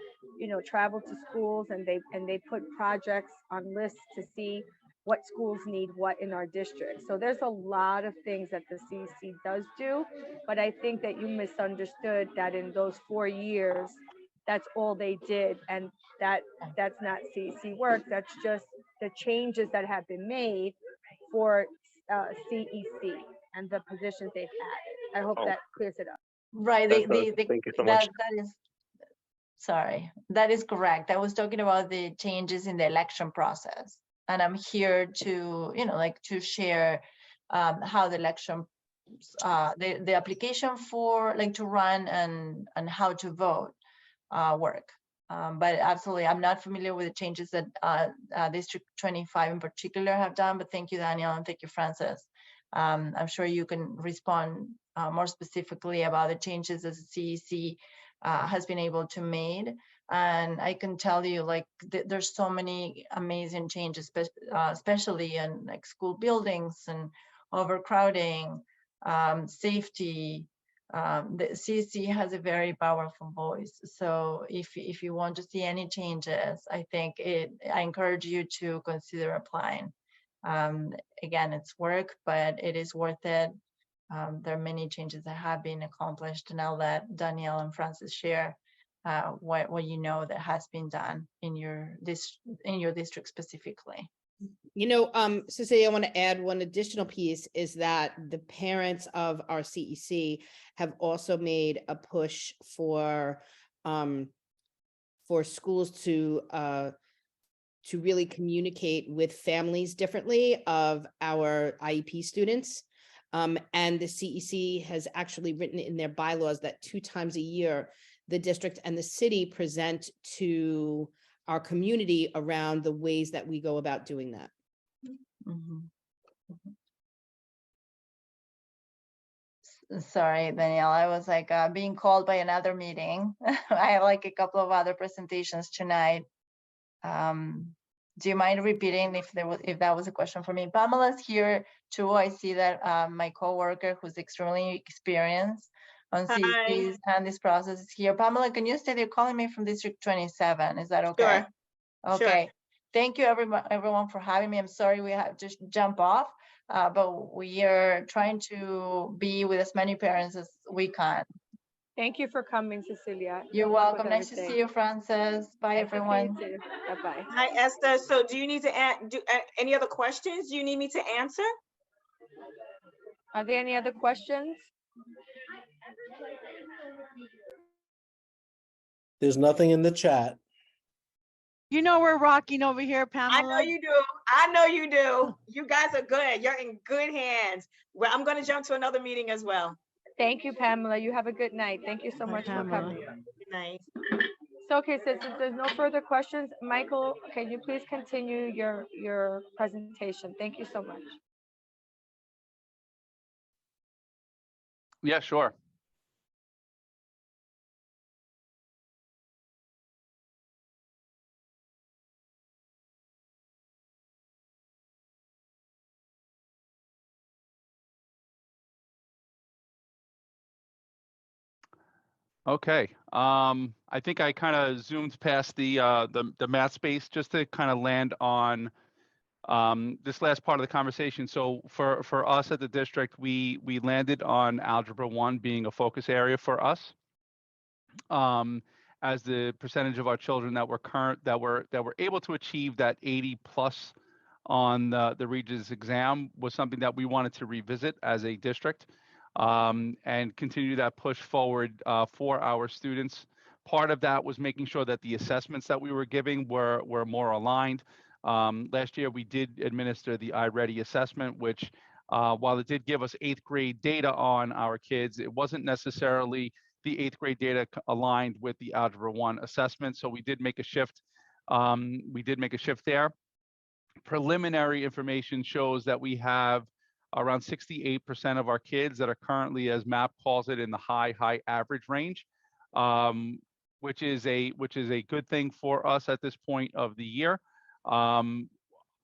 travel to schools and they put projects on lists to see what schools need what in our district. So there's a lot of things that the CEC does do, but I think that you misunderstood that in those 4 years, that's all they did, and that's not CEC work. That's just the changes that have been made for CEC and the positions they've added. I hope Oh. that clears it up. Right, That does. Thank you so much. that is, sorry, that is correct. I was talking about the changes in the election process. And I'm here to, to share how the election, the application for to run and how to vote work. But absolutely, I'm not familiar with the changes that District 25 in particular have done, but thank you, Daniel, and thank you, Francis. I'm sure you can respond more specifically about the changes that the CEC has been able to make. And I can tell you, there's so many amazing changes, especially in school buildings and overcrowding, safety. The CEC has a very powerful voice. So if you want to see any changes, I encourage you to consider applying. Again, it's work, but it is worth it. There are many changes that have been accomplished, and I'll let Danielle and Francis share what that has been done in your district specifically. Cecilia, I want to add one additional piece is that the parents of our CEC have also made a push for schools to really communicate with families differently of our IEP students. And the CEC has actually written in their bylaws that 2 times a year, the district and the city present to our community around the ways that we go about doing that. Mhm. Sorry, Danielle, I was being called by another meeting. I have a couple of other presentations tonight. Do you mind repeating if that was a question for me? Pamela's here too. I see that my coworker who's extremely experienced on CECs and this process is here. Pamela, can you say you're calling me from District 27? Is that okay? Sure. Okay. Sure. Thank you everyone for having me. I'm sorry we have to jump off, but we are trying to be with as many parents as we can. Thank you for coming, Cecilia. You're welcome. Nice to see you, Francis. Bye, everyone. Bye-bye. Hi, Esther. So do you need to do any other questions you need me to answer? Are there any other questions? There's nothing in the chat. We're rocking over here, Pamela. I know you do. I know you do. You guys are good. You're in good hands. Well, I'm going to jump to another meeting as well. Thank you, Pamela. You have a good night. Thank you so much for coming. Good night. So, okay, since there's no further questions, Michael, can you please continue your presentation? Thank you so much. Yeah, sure. Okay, I think I kind of zoomed past the math space just to kind of land on this last part of the conversation. So for us at the district, we landed on Algebra 1 being a focus area for us, as the percentage of our children that were able to achieve that 80 plus on the Regents exam was something that we wanted to revisit as a district. And continue that push forward for our students. Part of that was making sure that the assessments that we were giving were more aligned. Last year, we did administer the iReady assessment, which while it did give us 8th grade data on our kids, it wasn't necessarily the 8th grade data aligned with the Algebra 1 assessment. So we did make a shift. There. Preliminary information shows that we have around 68% of our kids that are currently, as MAP calls it, in the high average range, which is a good thing for us at this point of the year.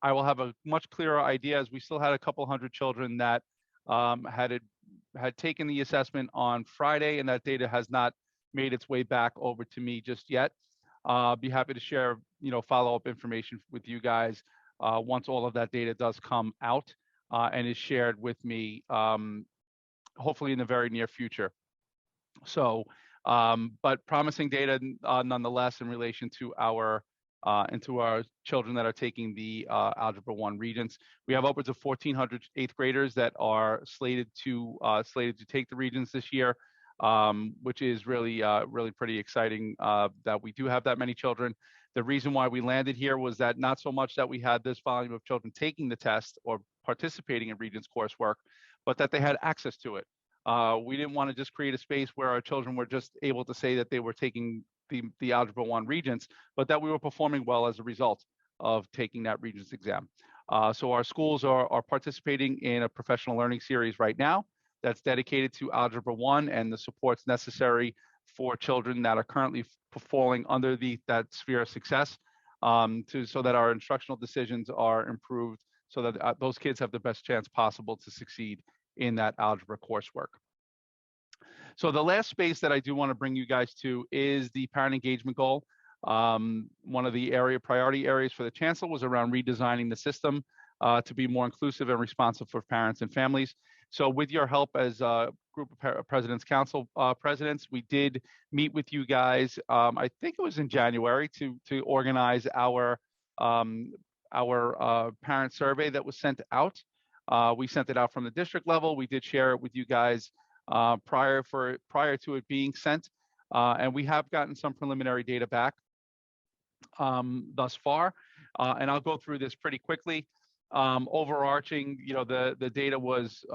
I will have a much clearer idea, as we still had a couple hundred children that had taken the assessment on Friday, and that data has not made its way back over to me just yet. Be happy to share, follow-up information with you guys once all of that data does come out and is shared with me, hopefully in the very near future. So, but promising data nonetheless in relation to our children that are taking the Algebra 1 Regents. We have upwards of 1,400 eighth graders that are slated to take the Regents this year, which is really pretty exciting that we do have that many children. The reason why we landed here was that not so much that we had this volume of children taking the test or participating in Regents coursework, but that they had access to it. We didn't want to just create a space where our children were just able to say that they were taking the Algebra 1 Regents, but that we were performing well as a result of taking that Regents exam. So our schools are participating in a professional learning series right now that's dedicated to Algebra 1 and the supports necessary for children that are currently falling under that sphere of success, so that our instructional decisions are improved, so that those kids have the best chance possible to succeed in that algebra coursework. So the last space that I do want to bring you guys to is the parent engagement goal. One of the priority areas for the chancellor was around redesigning the system to be more inclusive and responsive for parents and families. So with your help as a group of President's Council presidents, we did meet with you guys, I think it was in January, to organize our parent survey that was sent out. We sent it out from the district level. We did share it with you guys prior to it being sent, and we have gotten some preliminary data back thus far, and I'll go through this pretty quickly. Overarching, the data was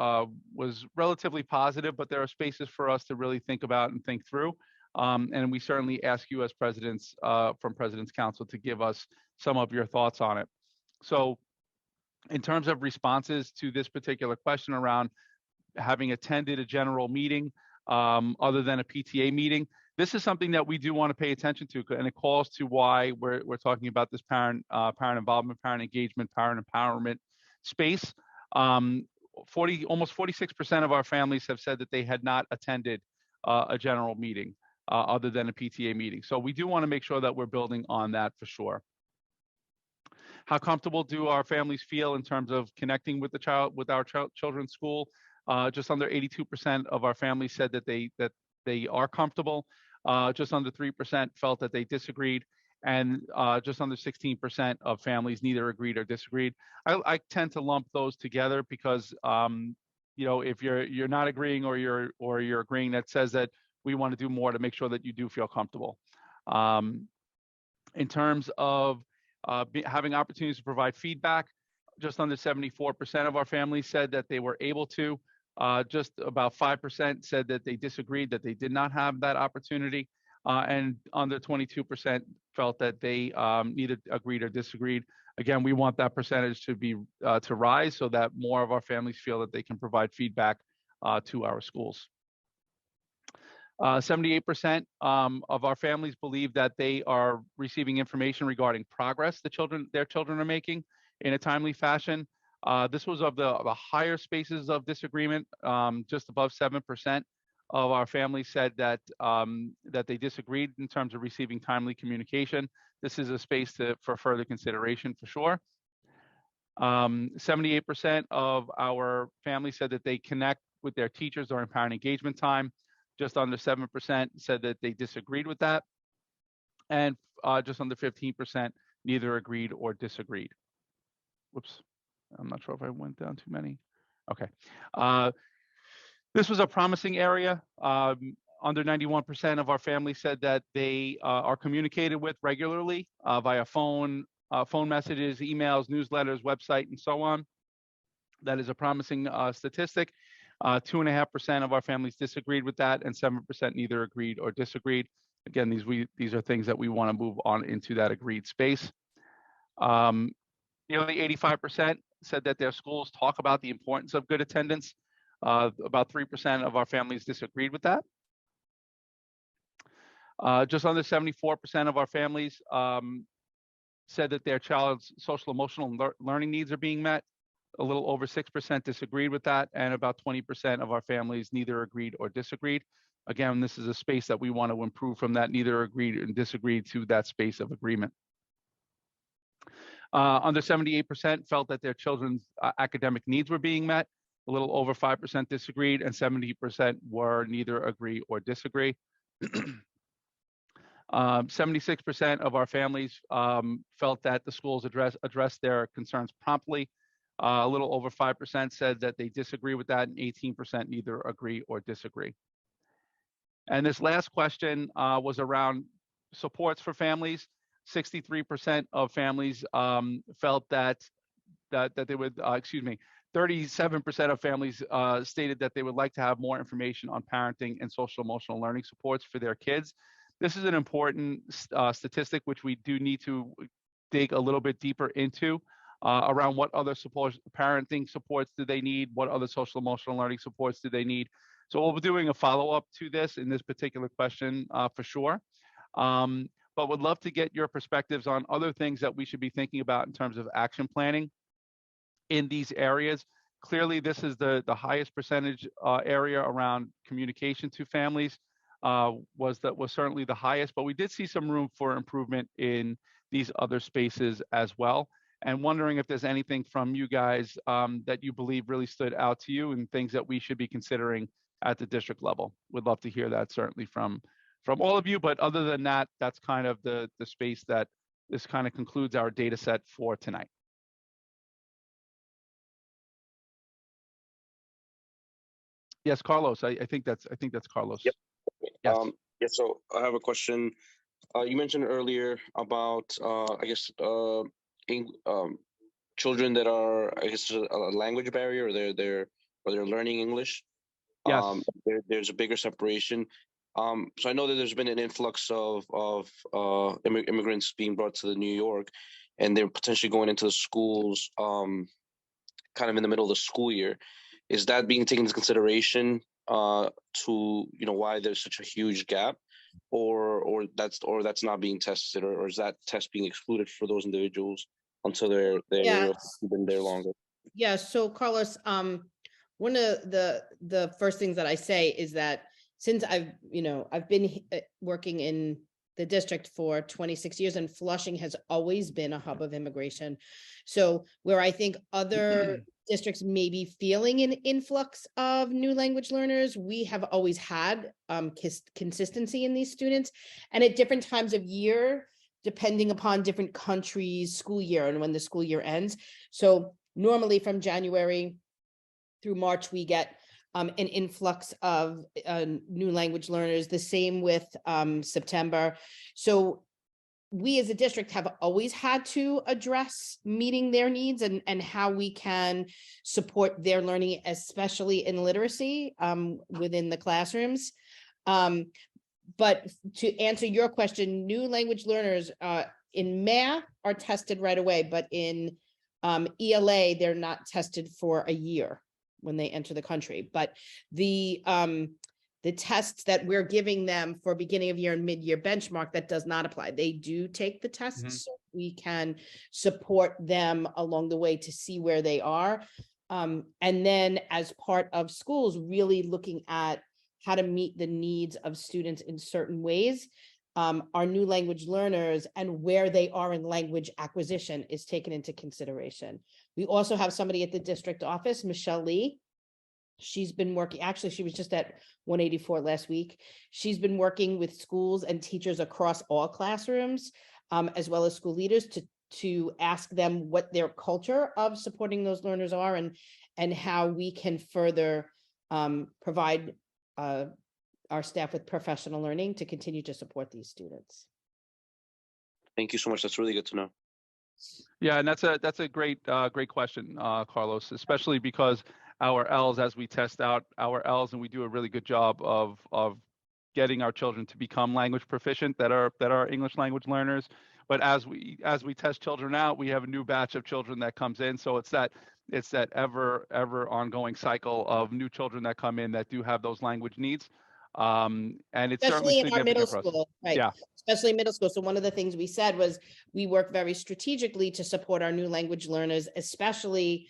relatively positive, but there are spaces for us to really think about and think through, and we certainly ask you as presidents from President's Council to give us some of your thoughts on it. So in terms of responses to this particular question around having attended a general meeting other than a PTA meeting, this is something that we do want to pay attention to, and it calls to why we're talking about this parent involvement, parent engagement, parent empowerment space. Almost 46% of our families have said that they had not attended a general meeting other than a PTA meeting. So we do want to make sure that we're building on that for sure. How comfortable do our families feel in terms of connecting with our children's school? Just under 82% of our families said that they are comfortable. Just under 3% felt that they disagreed, and just under 16% of families neither agreed or disagreed. I tend to lump those together because if you're not agreeing or you're agreeing, that says that we want to do more to make sure that you do feel comfortable. In terms of having opportunities to provide feedback, just under 74% of our families said that they were able to. Just about 5% said that they disagreed, that they did not have that opportunity, and under 22% felt that they neither agreed or disagreed. Again, we want that percentage to rise so that more of our families feel that they can provide feedback to our schools. 78% of our families believe that they are receiving information regarding progress their children are making in a timely fashion. This was of the higher spaces of disagreement. Just above 7% of our families said that they disagreed in terms of receiving timely communication. This is a space for further consideration for sure. 78% of our families said that they connect with their teachers during parent engagement time. Just under 7% said that they disagreed with that. And just under 15% neither agreed or disagreed. Whoops. I'm not sure if I went down too many. Okay. This was a promising area. Under 91% of our families said that they are communicated with regularly via phone messages, emails, newsletters, website, and so on. That is a promising statistic. 2.5% of our families disagreed with that, and 7% neither agreed or disagreed. Again, these are things that we want to move on into that agreed space. Nearly 85% said that their schools talk about the importance of good attendance. About 3% of our families disagreed with that. Just under 74% of our families said that their child's social emotional and learning needs are being met. A little over 6% disagreed with that, and about 20% of our families neither agreed or disagreed. Again, this is a space that we want to improve from that neither agreed and disagreed to that space of agreement. Under 78% felt that their children's academic needs were being met. A little over 5% disagreed, and 70% were neither agree or disagree. 76% of our families felt that the schools addressed their concerns promptly. A little over 5% said that they disagree with that, and 18% neither agree or disagree. And this last question was around supports for families. 63% of families felt that they would, 37% of families stated that they would like to have more information on parenting and social emotional learning supports for their kids. This is an important statistic which we do need to dig a little bit deeper into around what other supports, parenting supports do they need, what other social emotional learning supports do they need. So we'll be doing a follow-up to this in this particular question for sure. But would love to get your perspectives on other things that we should be thinking about in terms of action planning in these areas. Clearly, this is the highest percentage area around communication to families was certainly the highest, but we did see some room for improvement in these other spaces as well. And wondering if there's anything from you guys that you believe really stood out to you and things that we should be considering at the district level. Would love to hear that certainly from all of you, but other than that, that's kind of the space that this kind of concludes our data set for tonight. Yes, Carlos, I think that's Carlos. Yep. Yes. Yeah, so I have a question. You mentioned earlier about, children that are, a language barrier, or they're learning English. Yes. There's a bigger separation. So I know that there's been an influx of immigrants being brought to New York, and they're potentially going into the schools, kind of in the middle of the school year. Is that being taken into consideration to why there's such a huge gap, or that's not being tested, or is that test being excluded for those individuals until they're been there longer? Yeah. So Carlos, one of the first things that I say is that since I've been working in the district for 26 years, and Flushing has always been a hub of immigration. So where I think other districts may be feeling an influx of new language learners, we have always had consistency in these students, and at different times of year, depending upon different countries' school year and when the school year ends. So normally from January through March, we get an influx of new language learners, the same with September. So we as a district have always had to address meeting their needs and how we can support their learning, especially in literacy within the classrooms. But to answer your question, new language learners in math are tested right away, but in ELA, they're not tested for a year when they enter the country. But the tests that we're giving them for beginning of year and mid-year benchmark, that does not apply. They do take the tests, so we can support them along the way to see where they are. And then as part of schools, really looking at how to meet the needs of students in certain ways. Our new language learners and where they are in language acquisition is taken into consideration. We also have somebody at the district office, Michelle Lee. She's been working, actually, she was just at 184 last week. She's been working with schools and teachers across all classrooms, as well as school leaders to ask them what their culture of supporting those learners are and how we can further provide our staff with professional learning to continue to support these students. Thank you so much. That's really good to know. Yeah, and that's a great question, Carlos, especially because our L's, as we test out our L's, and we do a really good job of getting our children to become language proficient that are English language learners. But as we test children out, we have a new batch of children that comes in. So it's that ever ongoing cycle of new children that come in that do have those language needs. And it's especially certainly in our middle significant for us. school, right? Yeah. especially middle school. So one of the things we said was we work very strategically to support our new language learners, especially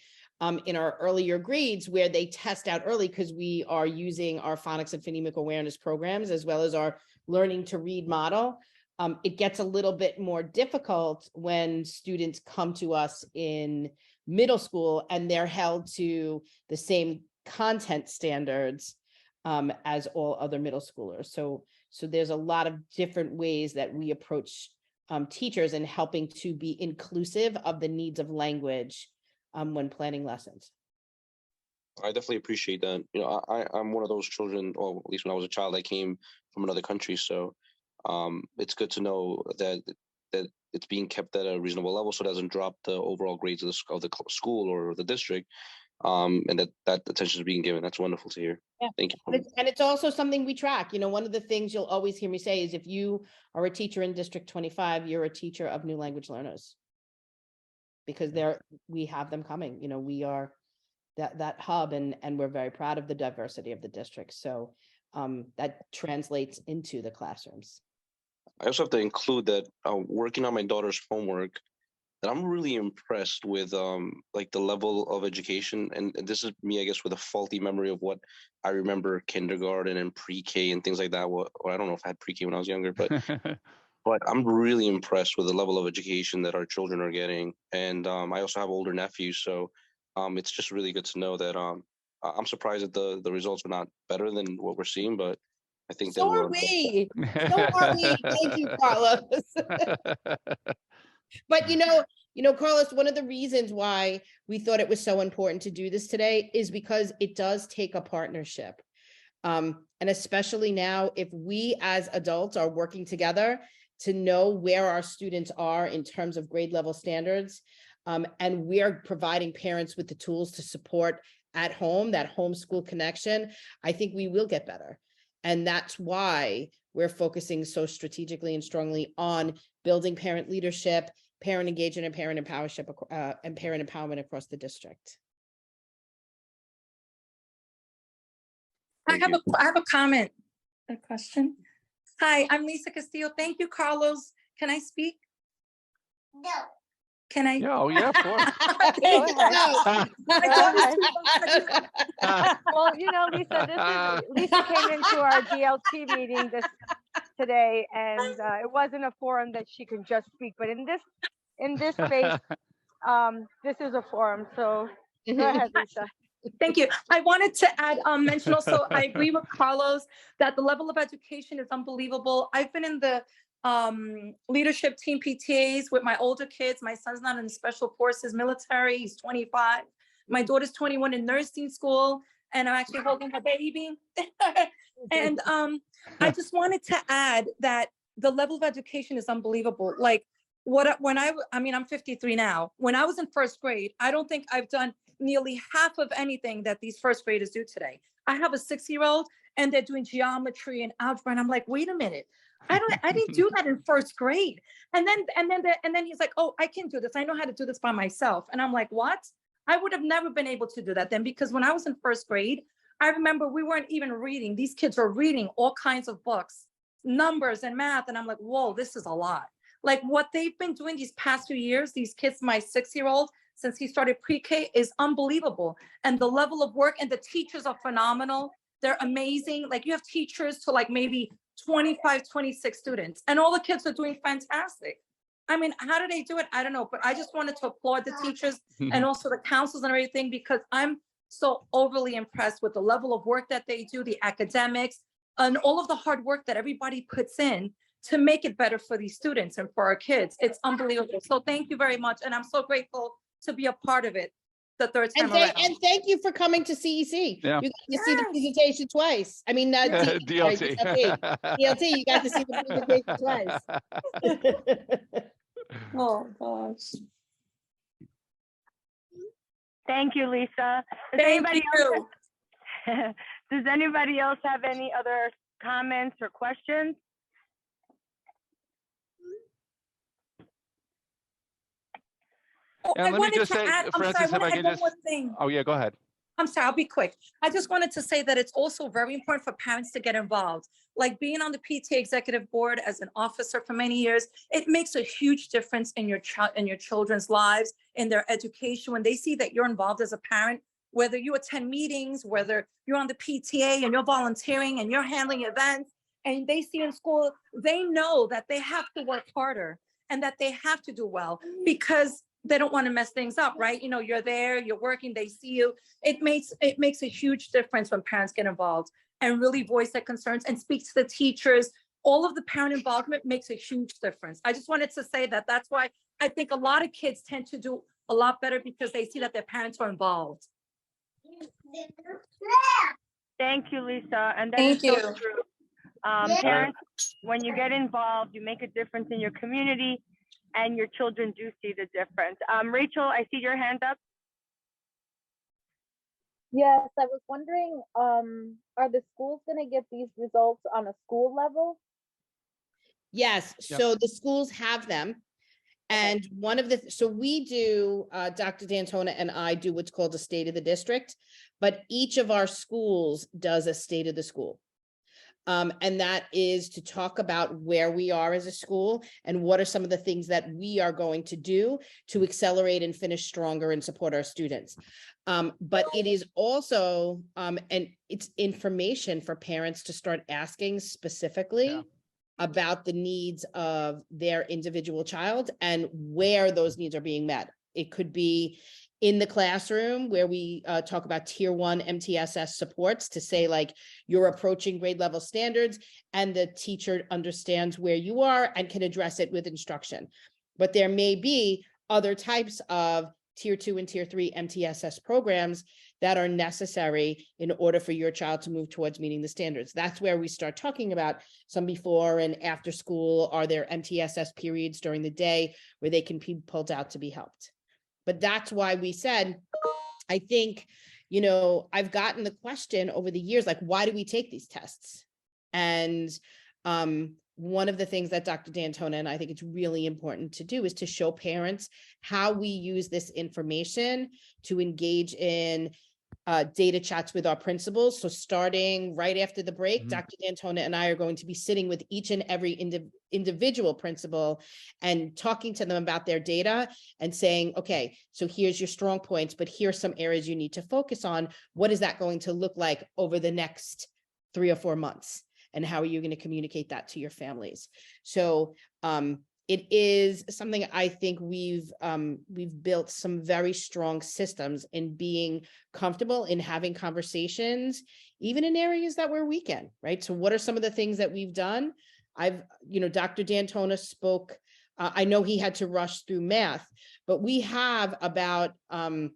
in our earlier grades where they test out early, because we are using our phonics and phonemic awareness programs as well as our learning to read model. It gets a little bit more difficult when students come to us in middle school and they're held to the same content standards as all other middle schoolers. So there's a lot of different ways that we approach teachers in helping to be inclusive of the needs of language when planning lessons. I definitely appreciate that. You know, I'm one of those children, or at least when I was a child, I came from another country. So it's good to know that it's being kept at a reasonable level, so it doesn't drop the overall grades of the school or the district, and that attention is being given. That's wonderful to hear. Yeah. Thank you. And it's also something we track. You know, one of the things you'll always hear me say is if you are a teacher in District 25, you're a teacher of new language learners. Because we have them coming. You know, we are that hub, and we're very proud of the diversity of the district. So that translates into the classrooms. I also have to include that working on my daughter's homework, that I'm really impressed with like the level of education. And this is me, I guess, with a faulty memory of what I remember kindergarten and pre-K and things like that. Or I don't know if I had pre-K when I was younger, but but I'm really impressed with the level of education that our children are getting. And I also have older nephews, so it's just really good to know that I'm surprised that the results are not better than what we're seeing, but I think So that are we. So are we. Thank you, Carlos. But you know, Carlos, one of the reasons why we thought it was so important to do this today is because it does take a partnership. And especially now, if we as adults are working together to know where our students are in terms of grade level standards, and we're providing parents with the tools to support at home, that homeschool connection, I think we will get better. And that's why we're focusing so strategically and strongly on building parent leadership, parent engagement, and parent empowerment across the district. I have a comment, a question. Hi, I'm Lisa Castillo. Thank you, Carlos. Can I speak? No. Can I? Yeah, oh yeah, of course. Well, you know, Lisa, Lisa came into our DLT meeting today, and it wasn't a forum that she could just speak, but in this space, this is a forum. So go ahead, Lisa. Thank you. I wanted to add, mention also, I agree with Carlos that the level of education is unbelievable. I've been in the leadership team PTAs with my older kids. My son's not in special forces military. He's 25. My daughter's 21 in nursing school, and I'm actually holding her baby. And I just wanted to add that the level of education is unbelievable. Like I mean, I'm 53 now. When I was in first grade, I don't think I've done nearly half of anything that these first graders do today. I have a 6-year-old and they're doing geometry and algebra. And I'm like, wait a minute. I didn't do that in first grade. And then he's like, oh, I can do this. I know how to do this by myself. And I'm like, what? I would have never been able to do that then, because when I was in first grade, I remember we weren't even reading. These kids are reading all kinds of books, numbers and math. And I'm like, whoa, this is a lot. Like what they've been doing these past few years, these kids, my 6-year-old, since he started pre-K, is unbelievable. And the level of work, and the teachers are phenomenal. They're amazing. Like you have teachers to like maybe 25, 26 students, and all the kids are doing fantastic. I mean, how do they do it? I don't know, but I just wanted to applaud the teachers and also the counselors and everything, because I'm so overly impressed with the level of work that they do, the academics, and all of the hard work that everybody puts in to make it better for these students and for our kids. It's unbelievable. So thank you very much. And I'm so grateful to be a part of it the third time around. And thank you for coming to CEC. Yeah. You got to see the presentation twice. I mean, DLT. DLT, you got to see the presentation twice. Oh, gosh. Thank you, Lisa. Thank you. Does anybody else have any other comments or questions? Oh, And I let me wanted just to say, add, I'm sorry, Francis, I if want I to can add one just, more thing. oh yeah, go ahead. I'm sorry, I'll be quick. I just wanted to say that it's also very important for parents to get involved. Like being on the PTA executive board as an officer for many years, it makes a huge difference in your child, in your children's lives, in their education. When they see that you're involved as a parent, whether you attend meetings, whether you're on the PTA and you're volunteering and you're handling events, and they see in school, they know that they have to work harder and that they have to do well because they don't want to mess things up, right? You know, you're there, you're working, they see you. It makes a huge difference when parents get involved and really voice their concerns and speak to the teachers. All of the parent involvement makes a huge difference. I just wanted to say that that's why I think a lot of kids tend to do a lot better because they see that their parents are involved. Thank you, Lisa. And that Thank is so you. true. Parents, when you get involved, you make a difference in your community and your children do see the difference. Rachel, I see your hand up. Yes, I was wondering, are the schools gonna get these results on a school level? Yes, Yep. so the schools have them. And one of the, so we do, Dr. D'Antona and I do what's called a state of the district, but each of our schools does a state of the school. And that is to talk about where we are as a school and what are some of the things that we are going to do to accelerate and finish stronger and support our students. But it is also, and it's information for parents to start asking specifically Yeah. about the needs of their individual child and where those needs are being met. It could be in the classroom where we talk about tier 1 MTSS supports to say like you're approaching grade level standards and the teacher understands where you are and can address it with instruction. But there may be other types of tier 2 and tier 3 MTSS programs that are necessary in order for your child to move towards meeting the standards. That's where we start talking about some before and after school. Are there MTSS periods during the day where they can be pulled out to be helped? But that's why we said, I think, you know, I've gotten the question over the years, like, why do we take these tests? And one of the things that Dr. D'Antona and I think it's really important to do is to show parents how we use this information to engage in data chats with our principals. So starting right after the break, Dr. D'Antona and I are going to be sitting with each and every individual principal and talking to them about their data and saying, okay, so here's your strong points, but here's some areas you need to focus on. What is that going to look like over the next 3 or 4 months? And how are you going to communicate that to your families? So it is something I think we've built some very strong systems in being comfortable in having conversations, even in areas that we're weak in, right? So what are some of the things that we've done? Dr. D'Antona spoke, I know he had to rush through math, but we have about, I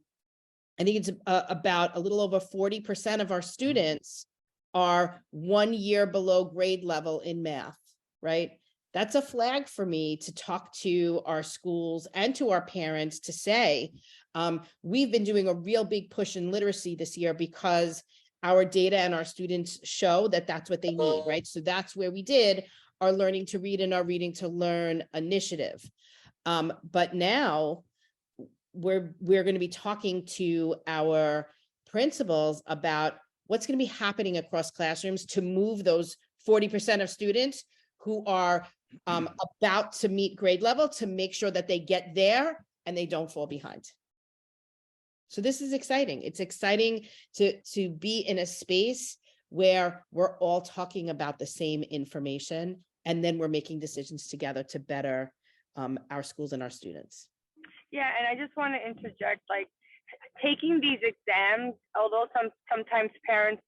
think it's about a little over 40% of our students are 1 year below grade level in math, right? That's a flag for me to talk to our schools and to our parents to say, we've been doing a real big push in literacy this year because our data and our students show that that's what they need, right? So that's where we did our learning to read and our reading to learn initiative. But now we're going to be talking to our principals about what's going to be happening across classrooms to move those 40% of students who are about to meet grade level to make sure that they get there and they don't fall behind. So this is exciting. It's exciting to be in a space where we're all talking about the same information and then we're making decisions together to better our schools and our students. Yeah, and I just want to interject, like, taking these exams, although sometimes parents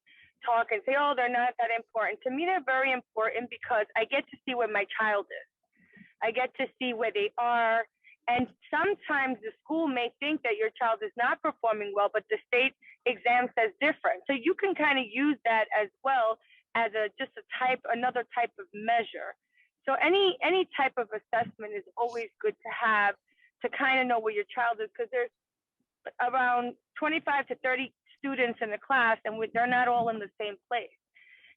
talk and say, oh, they're not that important. To me, they're very important because I get to see where my child is. I get to see where they are. And sometimes the school may think that your child is not performing well, but the state exam says different. So you can kind of use that as well as another type of measure. So any type of assessment is always good to have to kind of know where your child is, because there's around 25 to 30 students in the class and they're not all in the same place.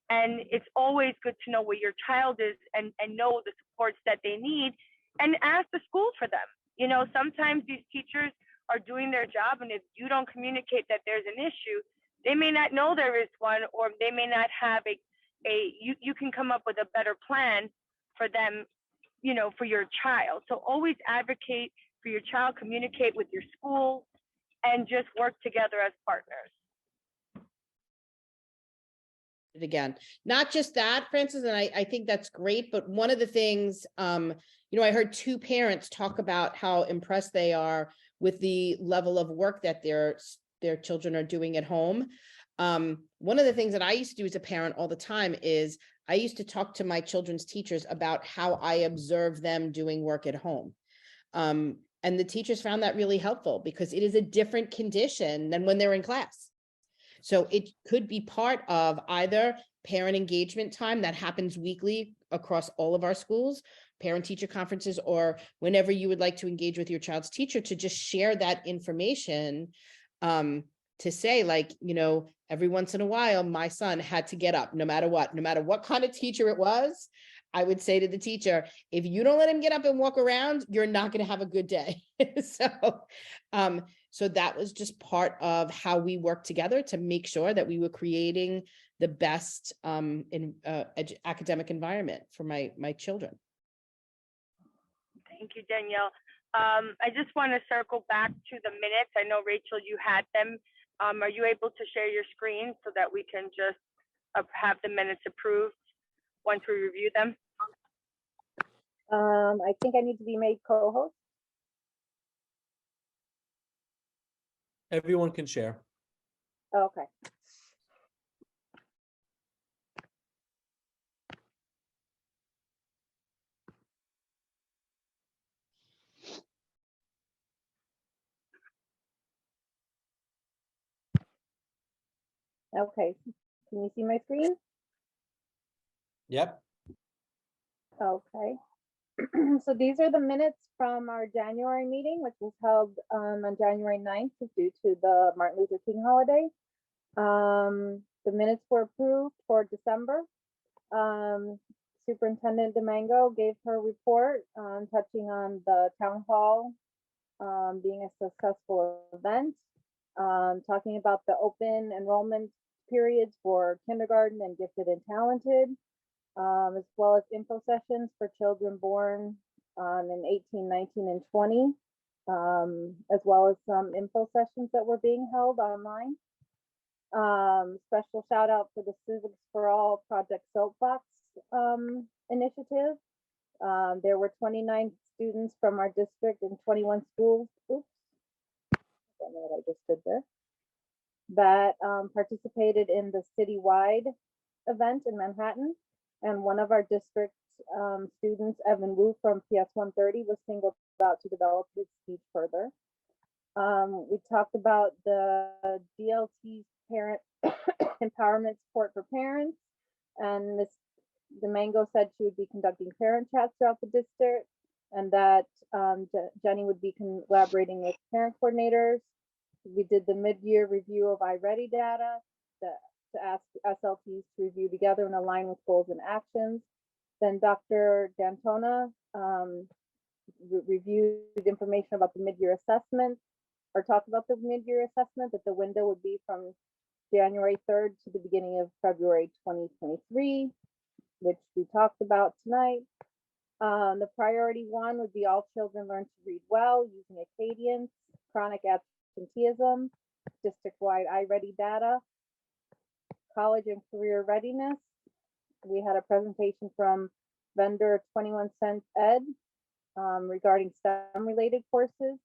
And it's always good to know where your child is and know the supports that they need and ask the school for them. You know, sometimes these teachers are doing their job. And if you don't communicate that there's an issue, they may not know there is one, or they may not have you can come up with a better plan for them, you know, for your child. So always advocate for your child, communicate with your school, and just work together as partners. It again, not just that, Francis, and I think that's great, but one of the things, you know, I heard two parents talk about how impressed they are with the level of work that their children are doing at home. One of the things that I used to do as a parent all the time is I used to talk to my children's teachers about how I observe them doing work at home. And the teachers found that really helpful because it is a different condition than when they're in class. So it could be part of either parent engagement time that happens weekly across all of our schools, parent-teacher conferences, or whenever you would like to engage with your child's teacher to just share that information, to say, like, you know, every once in a while, my son had to get up no matter what kind of teacher it was. I would say to the teacher, if you don't let him get up and walk around, you're not going to have a good day. So that was just part of how we worked together to make sure that we were creating the best academic environment for my children. Thank you, Danielle. I just want to circle back to the minutes. I know, Rachel, you had them. Are you able to share your screen so that we can just have the minutes approved once we review them? I think I need to be made co-host. Everyone can share. Okay. Okay, can you see my screen? Yep. Okay. So these are the minutes from our January meeting, which was held on January 9th due to the Martin Luther King holiday. The minutes were approved for December. Superintendent Domingo gave her report touching on the town hall being a successful event, talking about the open enrollment periods for kindergarten and gifted and talented, as well as info sessions for children born in 18, 19, and 20, as well as some info sessions that were being held online. Special shout out for the Civics for All Project Soapbox initiative. There were 29 students from our district in 21 schools. Oops, I don't know what I just did there. That participated in the citywide event in Manhattan. And one of our district students, Evan Wu from PS 130, was singled out to develop his speech further. We talked about the DLT's parent empowerment support for parents, and Ms. Domingo said she would be conducting parent chats throughout the district, and that Jenny would be collaborating with parent coordinators. We did the mid-year review of iReady data to ask SLTs to review together and align with goals and actions. Then Dr. D'Antona reviewed information about the mid-year assessment, or talked about the mid-year assessment, that the window would be from January 3rd to the beginning of February 2023, which we talked about tonight. The priority one would be all children learn to read well using Acadience, chronic absenteeism, district-wide iReady data, college and career readiness. We had a presentation from vendor 21 Cents Ed regarding STEM-related courses.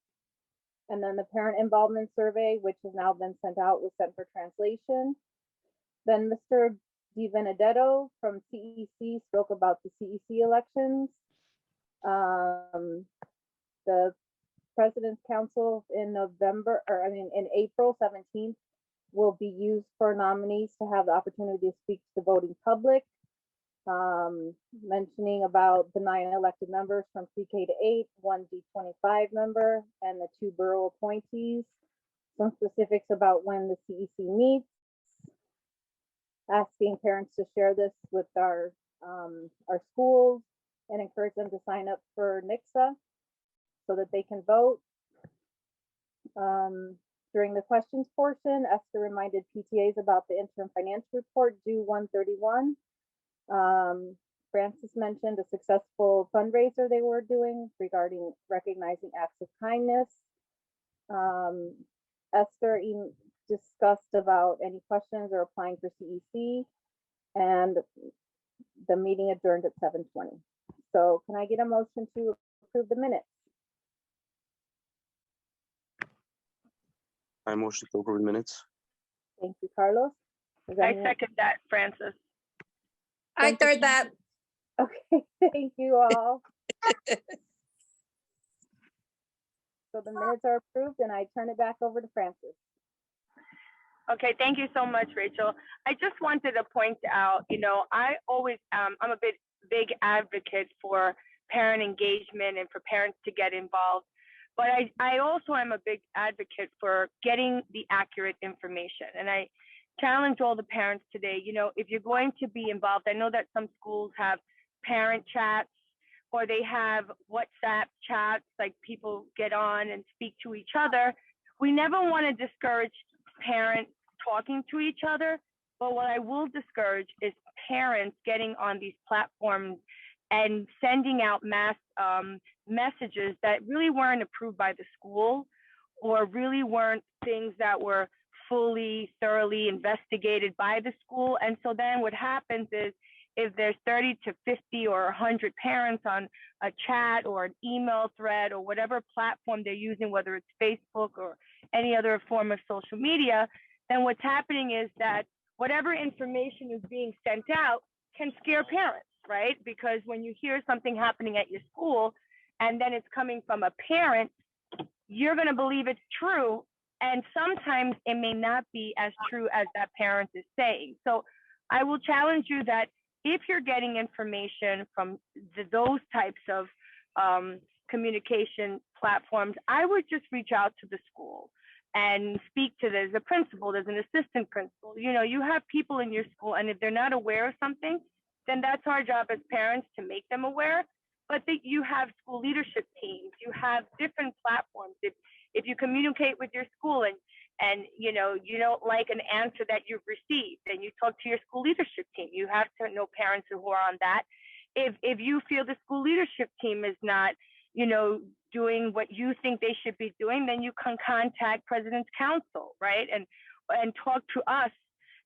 And then the parent involvement survey, which has now been sent out, was sent for translation. Then Mr. Di Benedetto from CEC spoke about the CEC elections. The President's Council in April 17th will be used for nominees to have the opportunity to speak to the voting public, mentioning about the 9 elected members from pre-K to 8, 1 D25 member, and the 2 borough appointees. Some specifics about when the CEC meets, asking parents to share this with our schools and encourage them to sign up for NICSA so that they can vote. During the questions portion, Esther reminded PTAs about the interim financial report due 1/31. Francis mentioned a successful fundraiser they were doing regarding recognizing acts of kindness. Esther discussed about any questions or applying for CEC, and the meeting adjourned at 7:20. So can I get a motion to approve the minutes? I motion to approve the minutes. Thank you, Carlos. Is I anyone- second that, Francis. I Thank you. third that. Okay, thank you all. So the minutes are approved and I turn it back over to Francis. Okay, thank you so much, Rachel. I just wanted to point out, I always, I'm a big advocate for parent engagement and for parents to get involved. But I also am a big advocate for getting the accurate information. And I challenge all the parents today, if you're going to be involved, I know that some schools have parent chats or they have WhatsApp chats, like people get on and speak to each other. We never want to discourage parents talking to each other, but what I will discourage is parents getting on these platforms and sending out mass messages that really weren't approved by the school or really weren't things that were fully, thoroughly investigated by the school. And so then what happens is if there's 30 to 50 or 100 parents on a chat or an email thread or whatever platform they're using, whether it's Facebook or any other form of social media, then what's happening is that whatever information is being sent out can scare parents, right? Because when you hear something happening at your school and then it's coming from a parent, you're going to believe it's true. And sometimes it may not be as true as that parent is saying. So I will challenge you that if you're getting information from those types of communication platforms, I would just reach out to the school and speak to there's a principal, there's an assistant principal. You have people in your school, and if they're not aware of something, then that's our job as parents to make them aware. But you have school leadership teams, you have different platforms. If you communicate with your school and you don't like an answer that you've received, then you talk to your school leadership team. You have to know parents who are on that. If you feel the school leadership team is not, doing what you think they should be doing, then you can contact President's Council, right? And talk to us,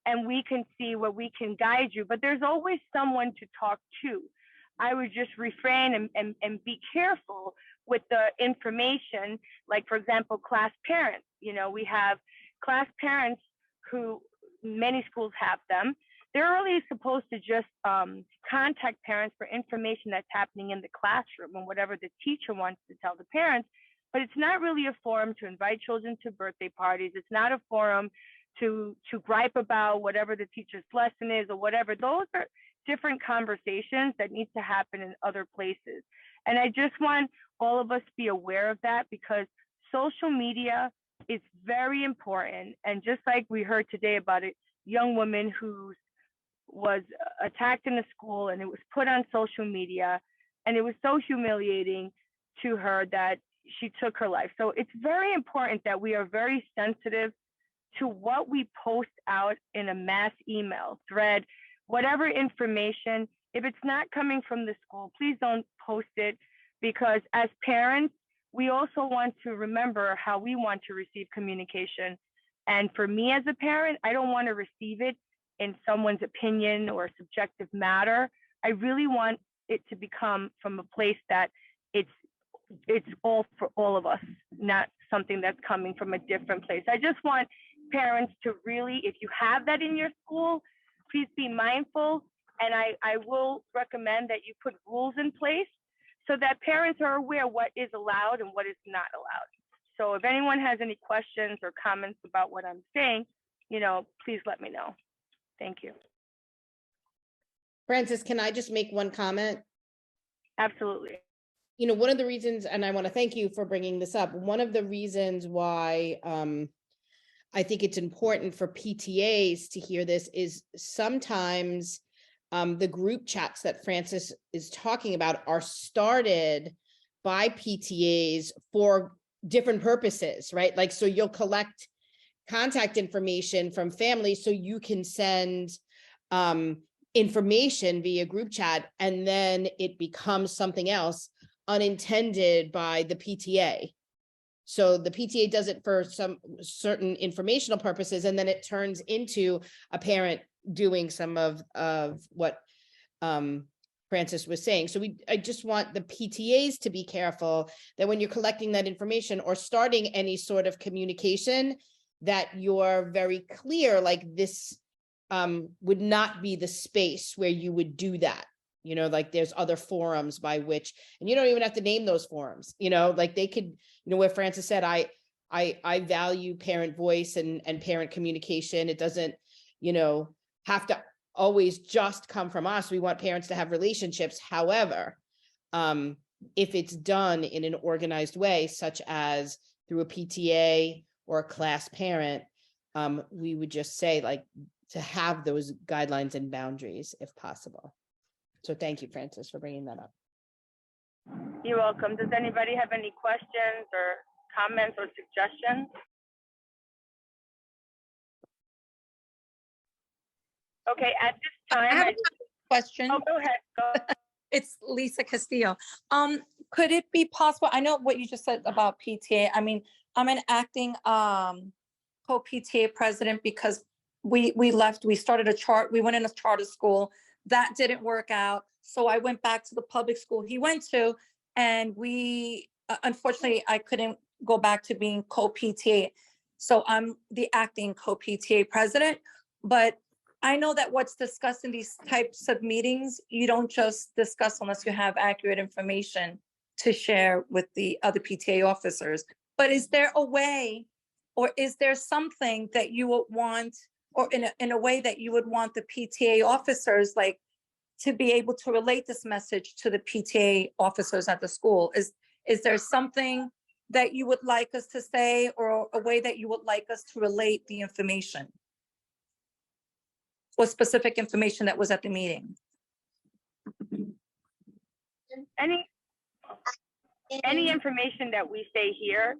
and we can see where we can guide you. But there's always someone to talk to. I would just refrain and be careful with the information. Like, for example, class parents. We have class parents who many schools have them. They're really supposed to just contact parents for information that's happening in the classroom and whatever the teacher wants to tell the parents. But it's not really a forum to invite children to birthday parties. It's not a forum to gripe about whatever the teacher's lesson is or whatever. Those are different conversations that need to happen in other places. And I just want all of us to be aware of that, because social media is very important. And just like we heard today about a young woman who was attacked in a school and it was put on social media, and it was so humiliating to her that she took her life. So it's very important that we are very sensitive to what we post out in a mass email thread, whatever information. If it's not coming from the school, please don't post it, because as parents, we also want to remember how we want to receive communication. And for me as a parent, I don't want to receive it in someone's opinion or subjective matter. I really want it to become from a place that it's all for all of us, not something that's coming from a different place. I just want parents to really, if you have that in your school, please be mindful. And I will recommend that you put rules in place so that parents are aware what is allowed and what is not allowed. So if anyone has any questions or comments about what I'm saying, please let me know. Thank you. Francis, can I just make one comment? Absolutely. One of the reasons, and I want to thank you for bringing this up, one of the reasons why I think it's important for PTAs to hear this is sometimes the group chats that Francis is talking about are started by PTAs for different purposes, right? Like, so you'll collect contact information from families so you can send information via group chat, and then it becomes something else unintended by the PTA. So the PTA does it for some certain informational purposes, and then it turns into a parent doing some of what Francis was saying. So I just want the PTAs to be careful that when you're collecting that information or starting any sort of communication, that you're very clear, like this would not be the space where you would do that. You know, like there's other forums by which, and you don't even have to name those forums, you know, like they could, you know, where Francis said, I value parent voice and parent communication. It doesn't, you know, have to always just come from us. We want parents to have relationships. However, if it's done in an organized way, such as through a PTA or a class parent, we would just say like to have those guidelines and boundaries if possible. So thank you, Francis, for bringing that up. You're welcome. Does anybody have any questions or comments or suggestions? Okay, at this time, have a question. Oh, go ahead. Go. It's Lisa Castillo. Could it be possible? I know what you just said about PTA. I mean, I'm an acting co-PTA president because we started we went in a charter school. That didn't work out. So I went back to the public school he went to, and we, unfortunately, I couldn't go back to being co-PTA. So I'm the acting co-PTA president, but I know that what's discussed in these types of meetings, you don't just discuss unless you have accurate information to share with the other PTA officers. But is there a way, or is there something that you would want, or in a way that you would want the PTA officers like to be able to relate this message to the PTA officers at the school? Is there something that you would like us to say, or a way that you would like us to relate the information? Or specific information that was at the meeting? Any information that we say here,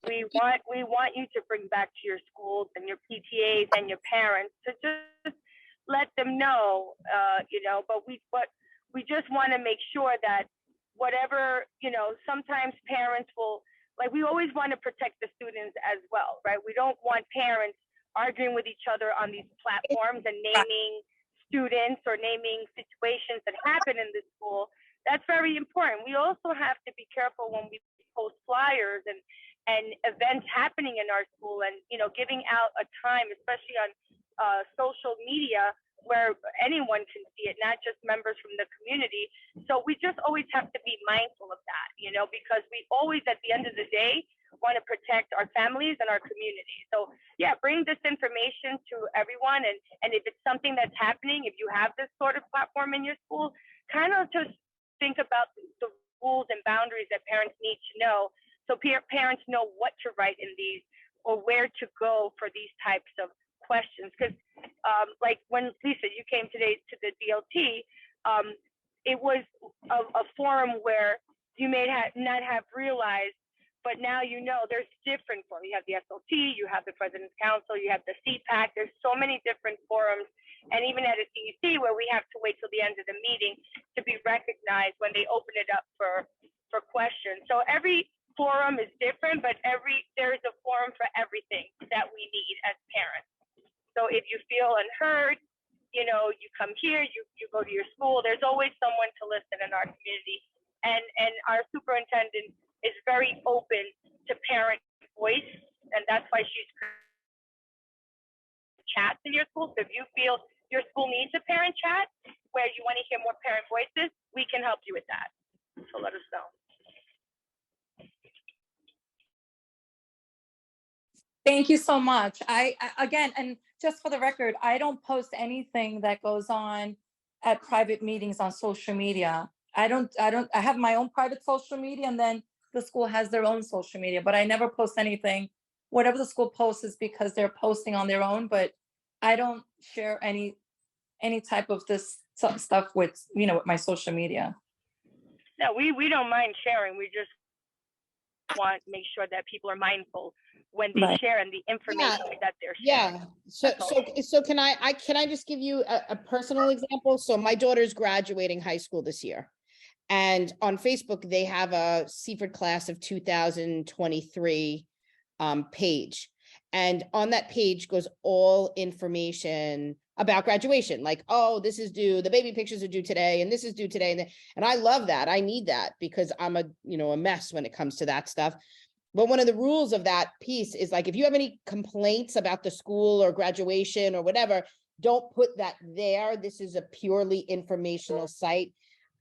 we want you to bring back to your schools and your PTAs and your parents to just let them know, you know, but we just want to make sure that whatever, you know, sometimes parents will, like, we always want to protect the students as well, right? We don't want parents arguing with each other on these platforms and naming students or naming situations that happen in the school. That's very important. We also have to be careful when we post flyers and events happening in our school, and, you know, giving out a time, especially on social media, where anyone can see it, not just members from the community. So we just always have to be mindful of that, you know, because we always, at the end of the day, want to protect our families and our community. So yeah, bring this information to everyone. And if it's something that's happening, if you have this sort of platform in your school, kind of just think about the rules and boundaries that parents need to know, so parents know what to write in these or where to go for these types of questions. Because like when Lisa, you came today to the DLT, it was a forum where you may not have realized, but now you know there's different forums. You have the SLT, you have the President's Council, you have the CPAC. There's so many different forums. And even at a CEC, where we have to wait till the end of the meeting to be recognized when they open it up for questions. So every forum is different, but there is a forum for everything that we need as parents. So if you feel unheard, you know, you come here, you go to your school, there's always someone to listen in our community. And our superintendent is very open to parent voice, and that's why she's chats in your school. So if you feel your school needs a parent chat where you want to hear more parent voices, we can help you with that. So let us know. Thank you so much. I again, and just for the record, I don't post anything that goes on at private meetings on social media. I have my own private social media, and then the school has their own social media, but I never post anything. Whatever the school posts is because they're posting on their own, but I don't share any type of this stuff with, you know, with my social media. No, we don't mind sharing. We just want to make sure that people are mindful when they Right. share and the information that they're sharing. Yeah, so, That's all. so can I just give you a personal example? So my daughter's graduating high school this year. And on Facebook, they have a Seaford class of 2023 page. And on that page goes all information about graduation, like, oh, this is due, the baby pictures are due today, and this is due today. And I love that. I need that because I'm a mess when it comes to that stuff. But one of the rules of that piece is like, if you have any complaints about the school or graduation or whatever, don't put that there. This is a purely informational site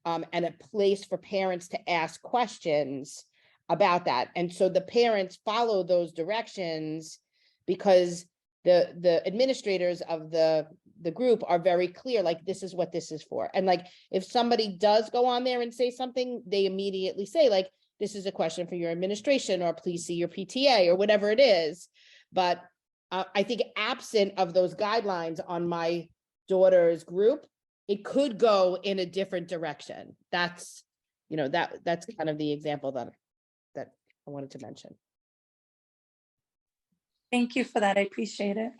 and a place for parents to ask questions about that. And so the parents follow those directions because the administrators of the group are very clear, like, this is what this is for. And like, if somebody does go on there and say something, they immediately say, like, this is a question for your administration, or please see your PTA, or whatever it is. But I think absent of those guidelines on my daughter's group, it could go in a different direction. That's, that's kind of the example that I wanted to mention. Thank you for that. I appreciate it.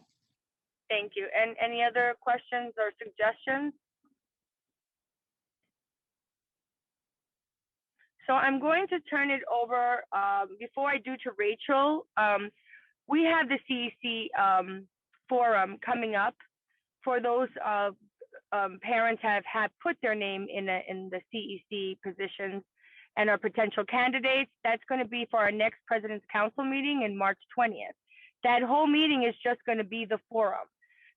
Thank you. And any other questions or suggestions? So I'm going to turn it over, before I do, to Rachel. We have the CEC forum coming up for those parents have put their name in the CEC positions and are potential candidates. That's going to be for our next President's Council meeting in March 20th. That whole meeting is just going to be the forum.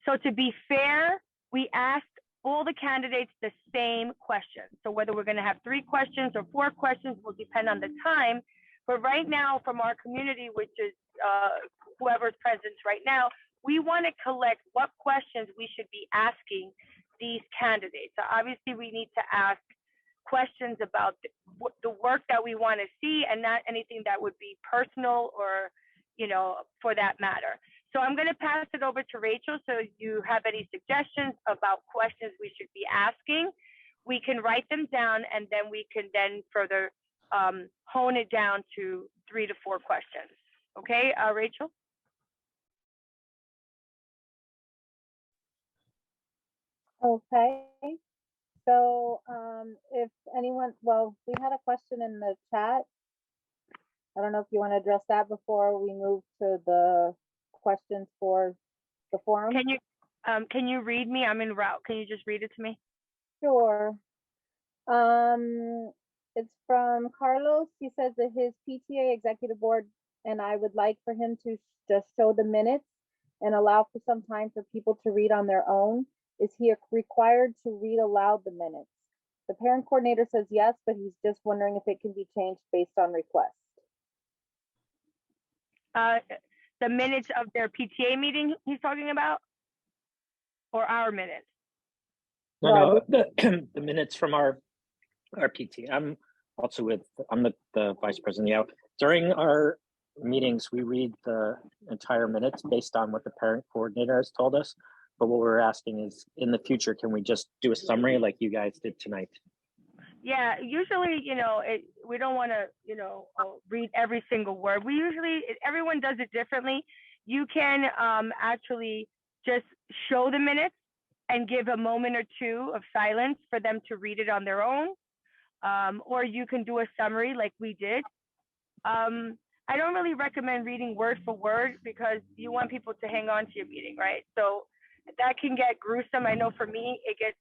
So to be fair, we asked all the candidates the same question. So whether we're going to have 3 questions or 4 questions will depend on the time. But right now, from our community, which is whoever's present right now, we want to collect what questions we should be asking these candidates. So obviously, we need to ask questions about the work that we want to see, and not anything that would be personal or, for that matter. So I'm going to pass it over to Rachel. So you have any suggestions about questions we should be asking, we can write them down, and then we can then further hone it down to 3 to 4 questions. Okay, Rachel? Okay. So if anyone, well, we had a question in the chat. I don't know if you want to address that before we move to the questions for the forum. Can you read me? I'm en route. Can you just read it to me? Sure. It's from Carlos. He says that his PTA executive board and I would like for him to just show the minutes and allow for some time for people to read on their own. Is he required to read aloud the minutes? The parent coordinator says yes, but he's just wondering if it can be changed based on request. The minutes of their PTA meeting he's talking about, or our minutes? No, the minutes from our PT. I'm also I'm the vice president. Yeah, during our meetings, we read the entire minutes based on what the parent coordinator has told us. But what we're asking is, in the future, can we just do a summary like you guys did tonight? Yeah, usually, we don't want to, read every single word. We usually, everyone does it differently. You can actually just show the minutes and give a moment or 2 of silence for them to read it on their own. Or you can do a summary like we did. I don't really recommend reading word for word because you want people to hang on to your meeting, right? So that can get gruesome. I know for me, it gets,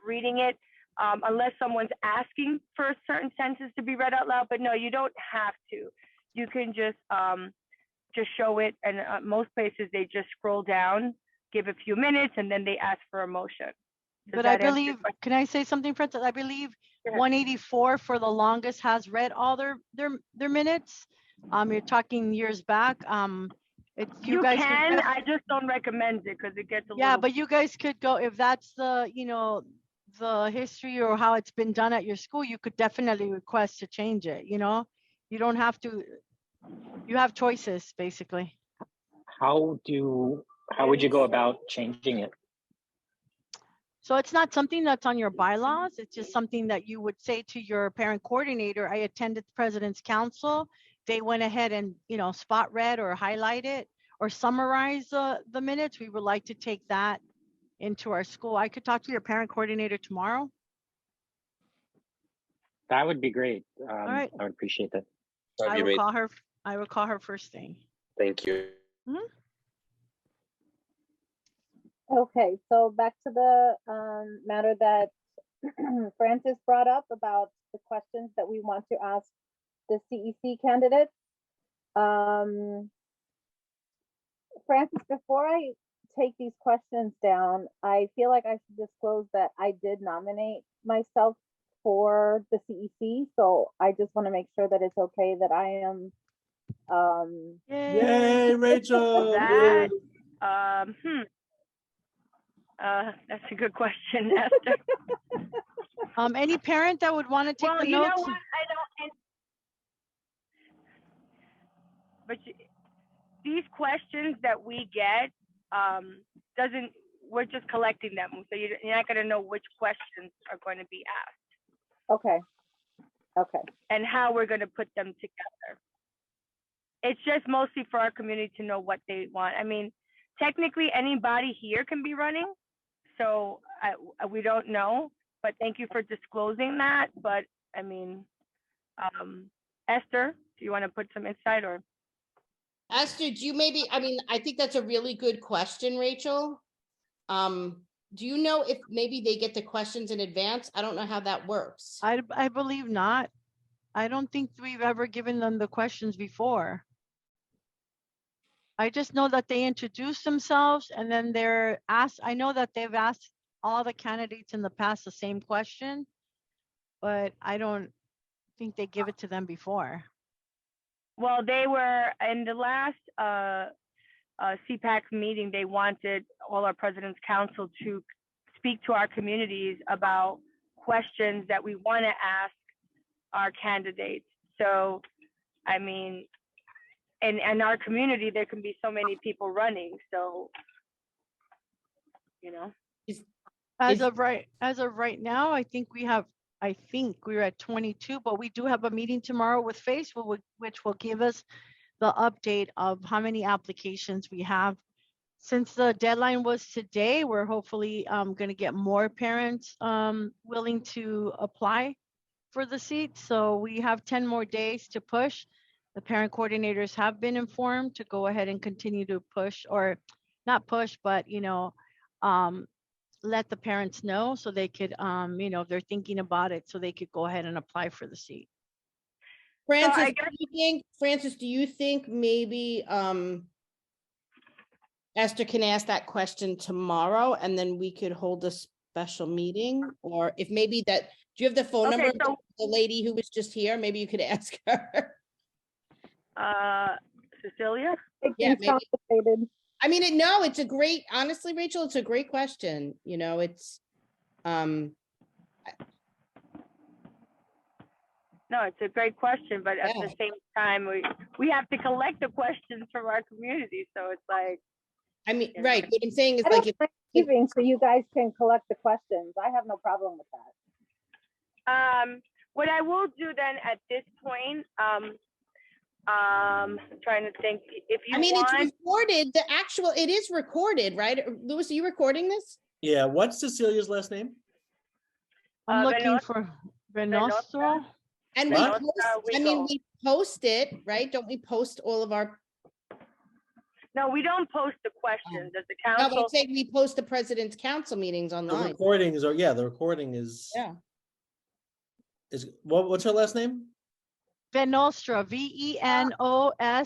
reading it, unless someone's asking for certain sentences to be read out loud. But no, you don't have to. You can just show it. And most places, they just scroll down, give a few minutes, and then they ask for a motion. But I believe, can I say something, Princess? I believe 184 for the longest has read all their minutes. You're talking years back. You guys can. I just don't recommend it because it gets a little. But you guys could go, if that's the the history or how it's been done at your school, you could definitely request to change it. You don't have to. You have choices, basically. How would you go about changing it? So it's not something that's on your bylaws. It's just something that you would say to your parent coordinator. I attended the President's Council they went ahead and, spot read or highlight it or summarize the minutes, we would like to take that into our school. I could talk to your parent coordinator tomorrow. That would be great. right. I would appreciate that. That'd I be will amazing. call her. I will call her first thing. Thank you. Okay, so back to the matter that Francis brought up about the questions that we want to ask the CEC candidates. Francis, before I take these questions down, I feel like I should disclose that I did nominate myself for the CEC, so I just want to make sure that it's okay that I am. Yay, Rachel. That, that's a good question, Esther. Any parent that would want to take Well, the you know notes. what? But these questions that we get, we're just collecting them. So you're not going to know which questions are going to be asked. Okay. Okay. And how we're going to put them together. It's just mostly for our community to know what they want. I mean, technically anybody here can be running. So we don't know, but thank you for disclosing that. But I mean, Esther, do you want to put some insight or? Esther, do you I think that's a really good question, Rachel. Do you know if maybe they get the questions in advance? I don't know how that works. I believe not. I don't think we've ever given them the questions before. I just know that they introduce themselves and then they're asked. I know that they've asked all the candidates in the past the same question, but I don't think they give it to them before. Well, they were in the last CPAC meeting, they wanted all our President's Council to speak to our communities about questions that we want to ask our candidates. So, I mean, in our community, there can be so many people running. So, As of right now, I think we're at 22, but we do have a meeting tomorrow with Facebook, which will give us the update of how many applications we have. Since the deadline was today, we're hopefully going to get more parents willing to apply for the seat. So we have 10 more days to push. The parent coordinators have been informed to go ahead and continue to push, or not push, but let the parents know so they could, if they're thinking about it, so they could go ahead and apply for the seat. Francis, do you think maybe Esther can ask that question tomorrow and then we could hold a special meeting? Or if maybe do you have the phone number of the lady who was just here? Maybe you could ask her. Cecilia? Yeah, maybe. It's a great, honestly, Rachel, it's a great question. It's, No, it's a great question, but at the same time, we have to collect the questions from our community. So it's like, right. What I'm saying is I don't mind leaving so you guys can collect the questions. I have no problem with that. What I will do then at this point, trying to think if you want. It's recorded. It is recorded, right? Louis, are you recording this? Yeah. What's Cecilia's last name? I'm looking for Venostro. And we post it, right? Don't we post all of our? No, we don't post the questions as the No, council. but I'm saying we post the President's Council meetings The online. recordings are, the recording is. Yeah. What's her last name? Venostra, Venosta.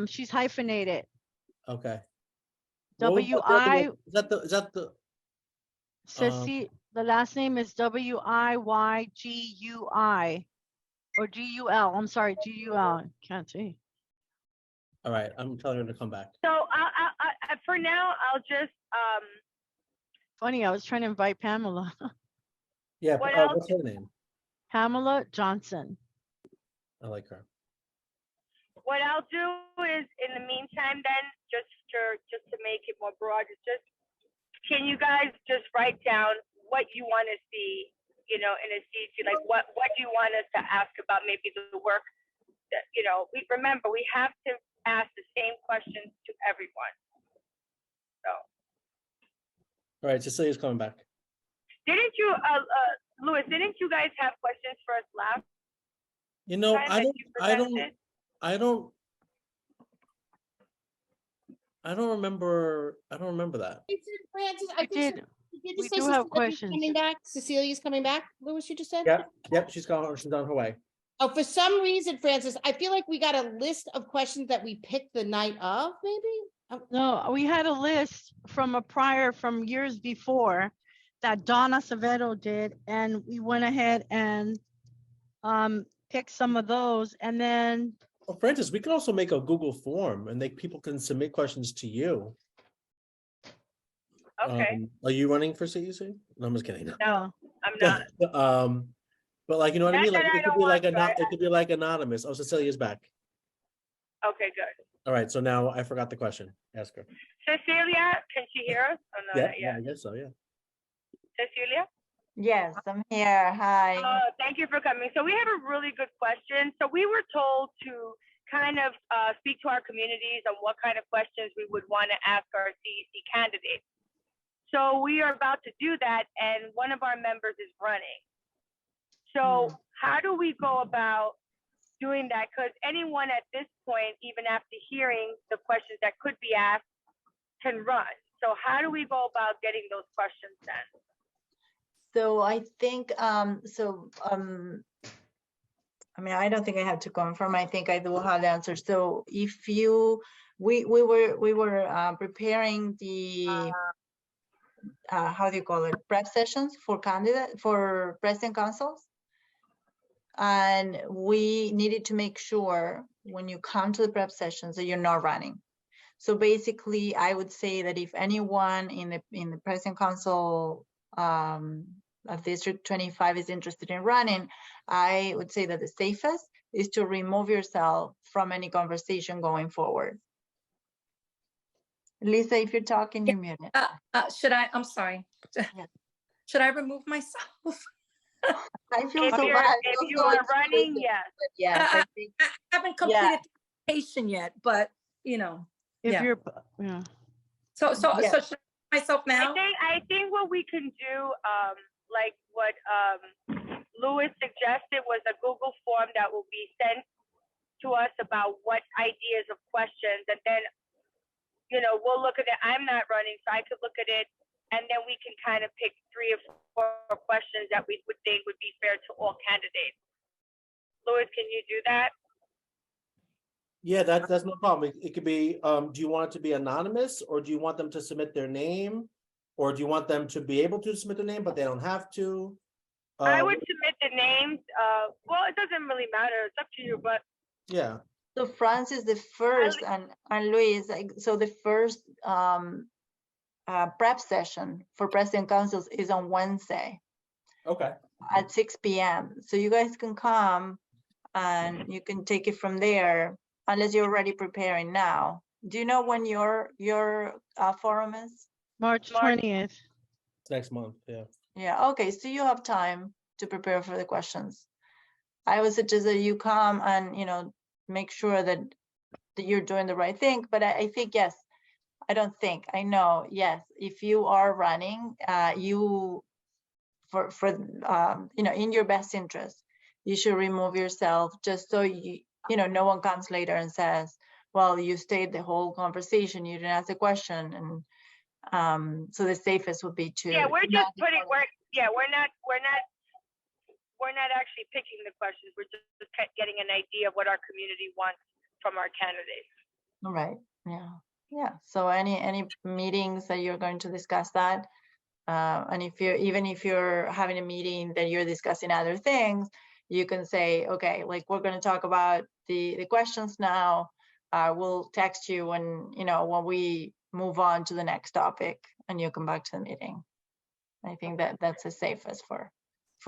She's hyphenated. Okay. W-I. Is that the? Ceci, the last name is W-I-Y-G-U-I or G-U-L. I'm sorry, G-U-L. Can't see. All right, I'm telling her to come back. So for now, I'll just. Funny, I was trying to invite Pamela. Yeah, what's her name? Pamela Johnson. I like her. What I'll do is, in the meantime, then, just to make it more broad, can you guys just write down what you want to see you know, in a CEC, like what do you want us to ask about maybe the work that, you know, remember, we have to ask the same questions to everyone. So. All right, Cecilia's coming back. Didn't you, Louis, didn't you guys have questions for us last? You know, time that you presented? I don't remember that. Francis, We I think did. did you We just say do have Cecilia's questions. coming back? Cecilia's coming back, Louis, you just said? Yep, she's on her way. Oh, for some reason, Francis, I feel like we got a list of questions that we picked the night of, maybe? No, we had a list from years before that Donna Savedo did, and we went ahead and picked some of those, and then Well, Francis, we can also make a Google form and people can submit questions to you. Okay. Are you running for CEC? No, I'm just kidding. No, I'm not. But like, you know what I Not mean? Like, that I it could don't be want like to, it could be like anonymous. Oh, Cecilia's back. Okay, good. All right, so now I forgot the question. Ask her. Cecilia, can she hear us? Oh, no, Yeah, not yet. I guess so, yeah. Cecilia? Yes, I'm here. Hi. Thank you for coming. So we have a really good question. So we were told to kind of speak to our communities on what kind of questions we would want to ask our CEC candidates. So we are about to do that, and one of our members is running. So how do we go about doing that? Because anyone at this point, even after hearing the questions that could be asked, can run. So how do we go about getting those questions then? So I think, I mean, I don't think I have to confirm. I think I do have the answer. So if you, we were preparing the, how do you call it? Prep sessions for president councils. And we needed to make sure when you come to the prep sessions that you're not running. So basically, I would say that if anyone in the president council of District 25 is interested in running, I would say that the safest is to remove yourself from any conversation going forward. Lisa, if you're talking, you're muted. I'm sorry. Should I remove myself? I feel If so you're, bad. if you are running, yes. Yes, I think. I haven't completed the application yet, but you know. if Yeah. you're, yeah. So Yeah. should I myself now? I think what we can do, like what Louis suggested, was a Google form that will be sent to us about what ideas of questions, and then, you know, we'll look at it. I'm not running, so I could look at it, and then we can kind of pick 3 or 4 questions that we would think would be fair to all candidates. Louis, can you do that? Yeah, that's no problem. It could be, do you want it to be anonymous, or do you want them to submit their name? Or do you want them to be able to submit their name, but they don't have to? I would submit the names. Well, it doesn't really matter. It's up to you, but Yeah. So Francis, the first, and Luis, so the first prep session for president councils is on Wednesday Okay. at 6 p.m. So you guys can come and you can take it from there, unless you're already preparing now. Do you know when your forum is? March 20th. Next month, yeah. Yeah, okay, so you have time to prepare for the questions. I would suggest that you come and, you know, make sure that you're doing the right thing, but I think, yes, I know, yes, if you are running, you, you know, in your best interest, you should remove yourself just so you know, no one comes later and says, well, you stayed the whole conversation, you didn't ask a question, and so the safest would be to. yeah, we're just putting. We're not actually picking the questions. We're just getting an idea of what our community wants from our candidates. All right. Yeah. So any meetings that you're going to discuss that, and if you're having a meeting that you're discussing other things, you can say, okay, like we're going to talk about the questions now. We'll text you when we move on to the next topic, and you come back to the meeting. I think that's the safest for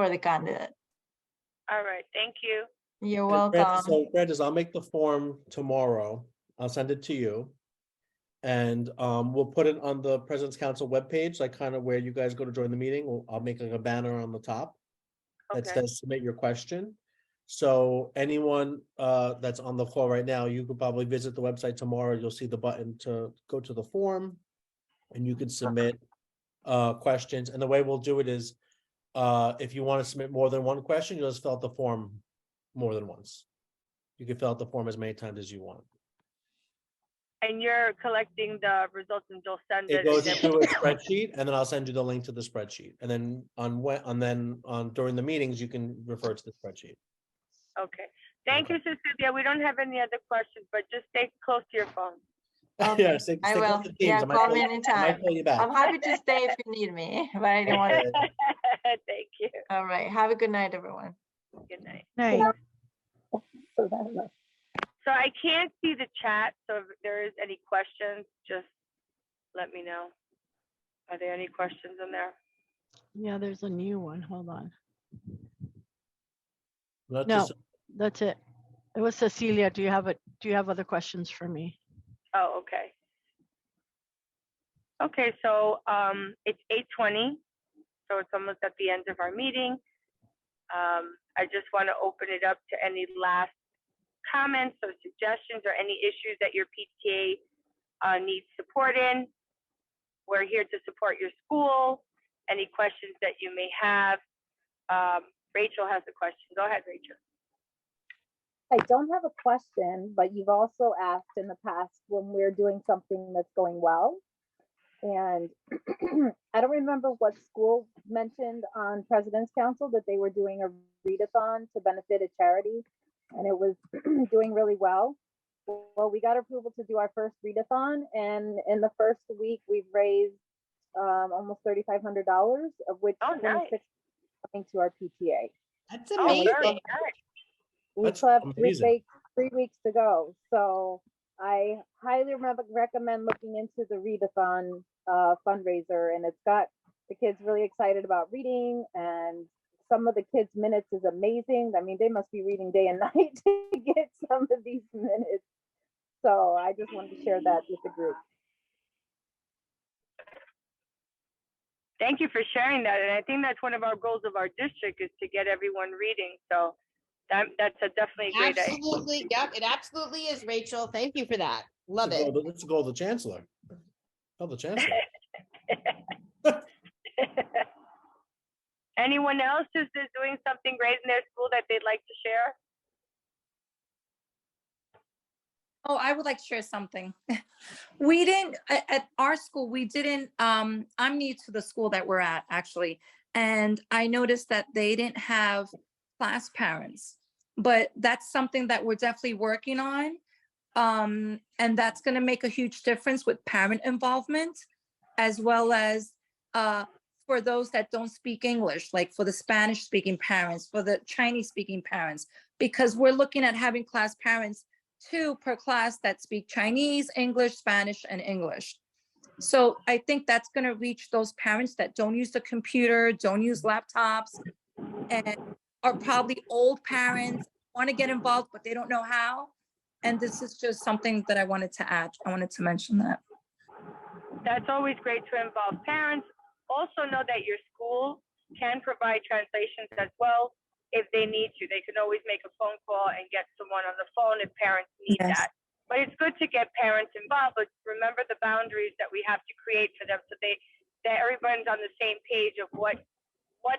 the candidate. All right. Thank you. You're And welcome. So Francis, I'll make the form tomorrow. I'll send it to you. And we'll put it on the President's Council webpage, like kind of where you guys go to join the meeting. I'll make like a banner on the top. that Okay. says submit your question. So anyone that's on the call right now, you could probably visit the website tomorrow. You'll see the button to go to the form. And you can submit questions. And the way we'll do it is if you want to submit more than one question, you'll just fill out the form more than once. You can fill out the form as many times as you want. And you're collecting the results and you'll send It it. goes and into a spreadsheet, and then I'll send you the link to the spreadsheet. And then during the meetings, you can refer to the spreadsheet. Okay. Thank you, Cecilia. We don't have any other questions, but just stay close to your phone. Yeah, Okay, stay I close will. to Teams. Yeah, I might call call me you- I might anytime. call you back. I'm happy to stay if you need me, but I don't want to. Thank you. All right. Have a good night, everyone. Good night. Right. So I can't see the chat, so if there is any questions, just let me know. Are there any questions in there? Yeah, there's a new one. Hold on. Not No, just- that's it. It was Cecilia. Do you have other questions for me? Oh, okay. Okay, so it's 8:20, so it's almost at the end of our meeting. I just want to open it up to any last comments or suggestions or any issues that your PTA needs support in. We're here to support your school. Any questions that you may have. Rachel has a question. Go ahead, Rachel. I don't have a question, but you've also asked in the past when we're doing something that's going well. And I don't remember what school mentioned on President's Council that they were doing a readathon to benefit a charity, and it was doing really well. Well, we got approval to do our first readathon, and in the first week, we've raised almost $3,500, of which Oh, nice. 26 coming to our PTA. That's Oh, amazing. very nice. We That's still have amazing. 3 weeks to go. So I highly recommend looking into the readathon fundraiser, and it's got the kids really excited about reading, and some of the kids' minutes is amazing. I mean, they must be reading day and night to get some of these minutes. So I just wanted to share that with the group. Thank you for sharing that. And I think that's one of our goals of our district is to get everyone reading. So that's definitely a great idea. Absolutely. Yep, it absolutely is, Rachel. Thank you for that. Love it. Let's go to the chancellor. Tell the chancellor. Anyone else who's just doing something great in their school that they'd like to share? Oh, I would like to share something. We didn't, at our school, we didn't, I'm new to the school that we're at, actually. And I noticed that they didn't have class parents, but that's something that we're definitely working on. And that's going to make a huge difference with parent involvement, as well as for those that don't speak English, like for the Spanish speaking parents, for the Chinese speaking parents, because we're looking at having class parents 2 per class that speak Chinese, English, Spanish, and English. So I think that's going to reach those parents that don't use the computer, don't use laptops, and are probably old parents, want to get involved, but they don't know how. And this is just something that I wanted to add. I wanted to mention that. That's always great to involve parents. Also know that your school can provide translations as well. If they need to, they can always make a phone call and get someone on the phone if parents need Yes. that. But it's good to get parents involved, but remember the boundaries that we have to create for them so that everyone's on the same page of what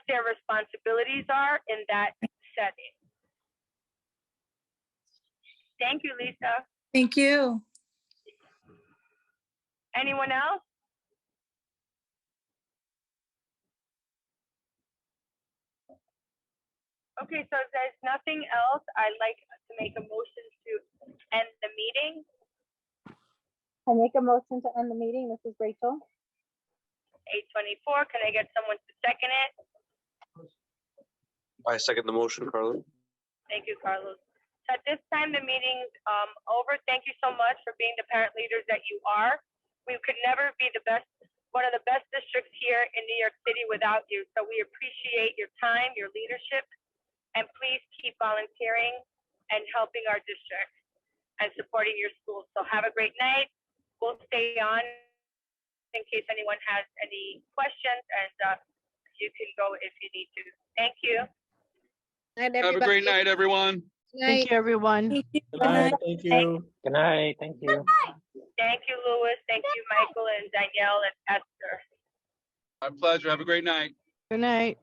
their responsibilities are in that setting. Thank you, Lisa. Thank you. Anyone else? Okay, so if there's nothing else, I'd like to make a motion to end the meeting. I make a motion to end the meeting. This is Rachel. 8:24. Can I get someone to second it? I second the motion, Carla. Thank you, Carlos. So at this time, the meeting's over. Thank you so much for being the parent leaders that you are. We could never be one of the best districts here in New York City without you. So we appreciate your time, your leadership, and please keep volunteering and helping our district and supporting your school. So have a great night. We'll stay on in case anyone has any questions, and you can go if you need to. Thank you. Night, Have a great everybody. night, everyone. Thank you, everyone. Thank you. Good night, thank you. Good night. Thank you. Thank you, Louis. Thank you, Michael and Danielle and Esther. My pleasure. Have a great night. Good night.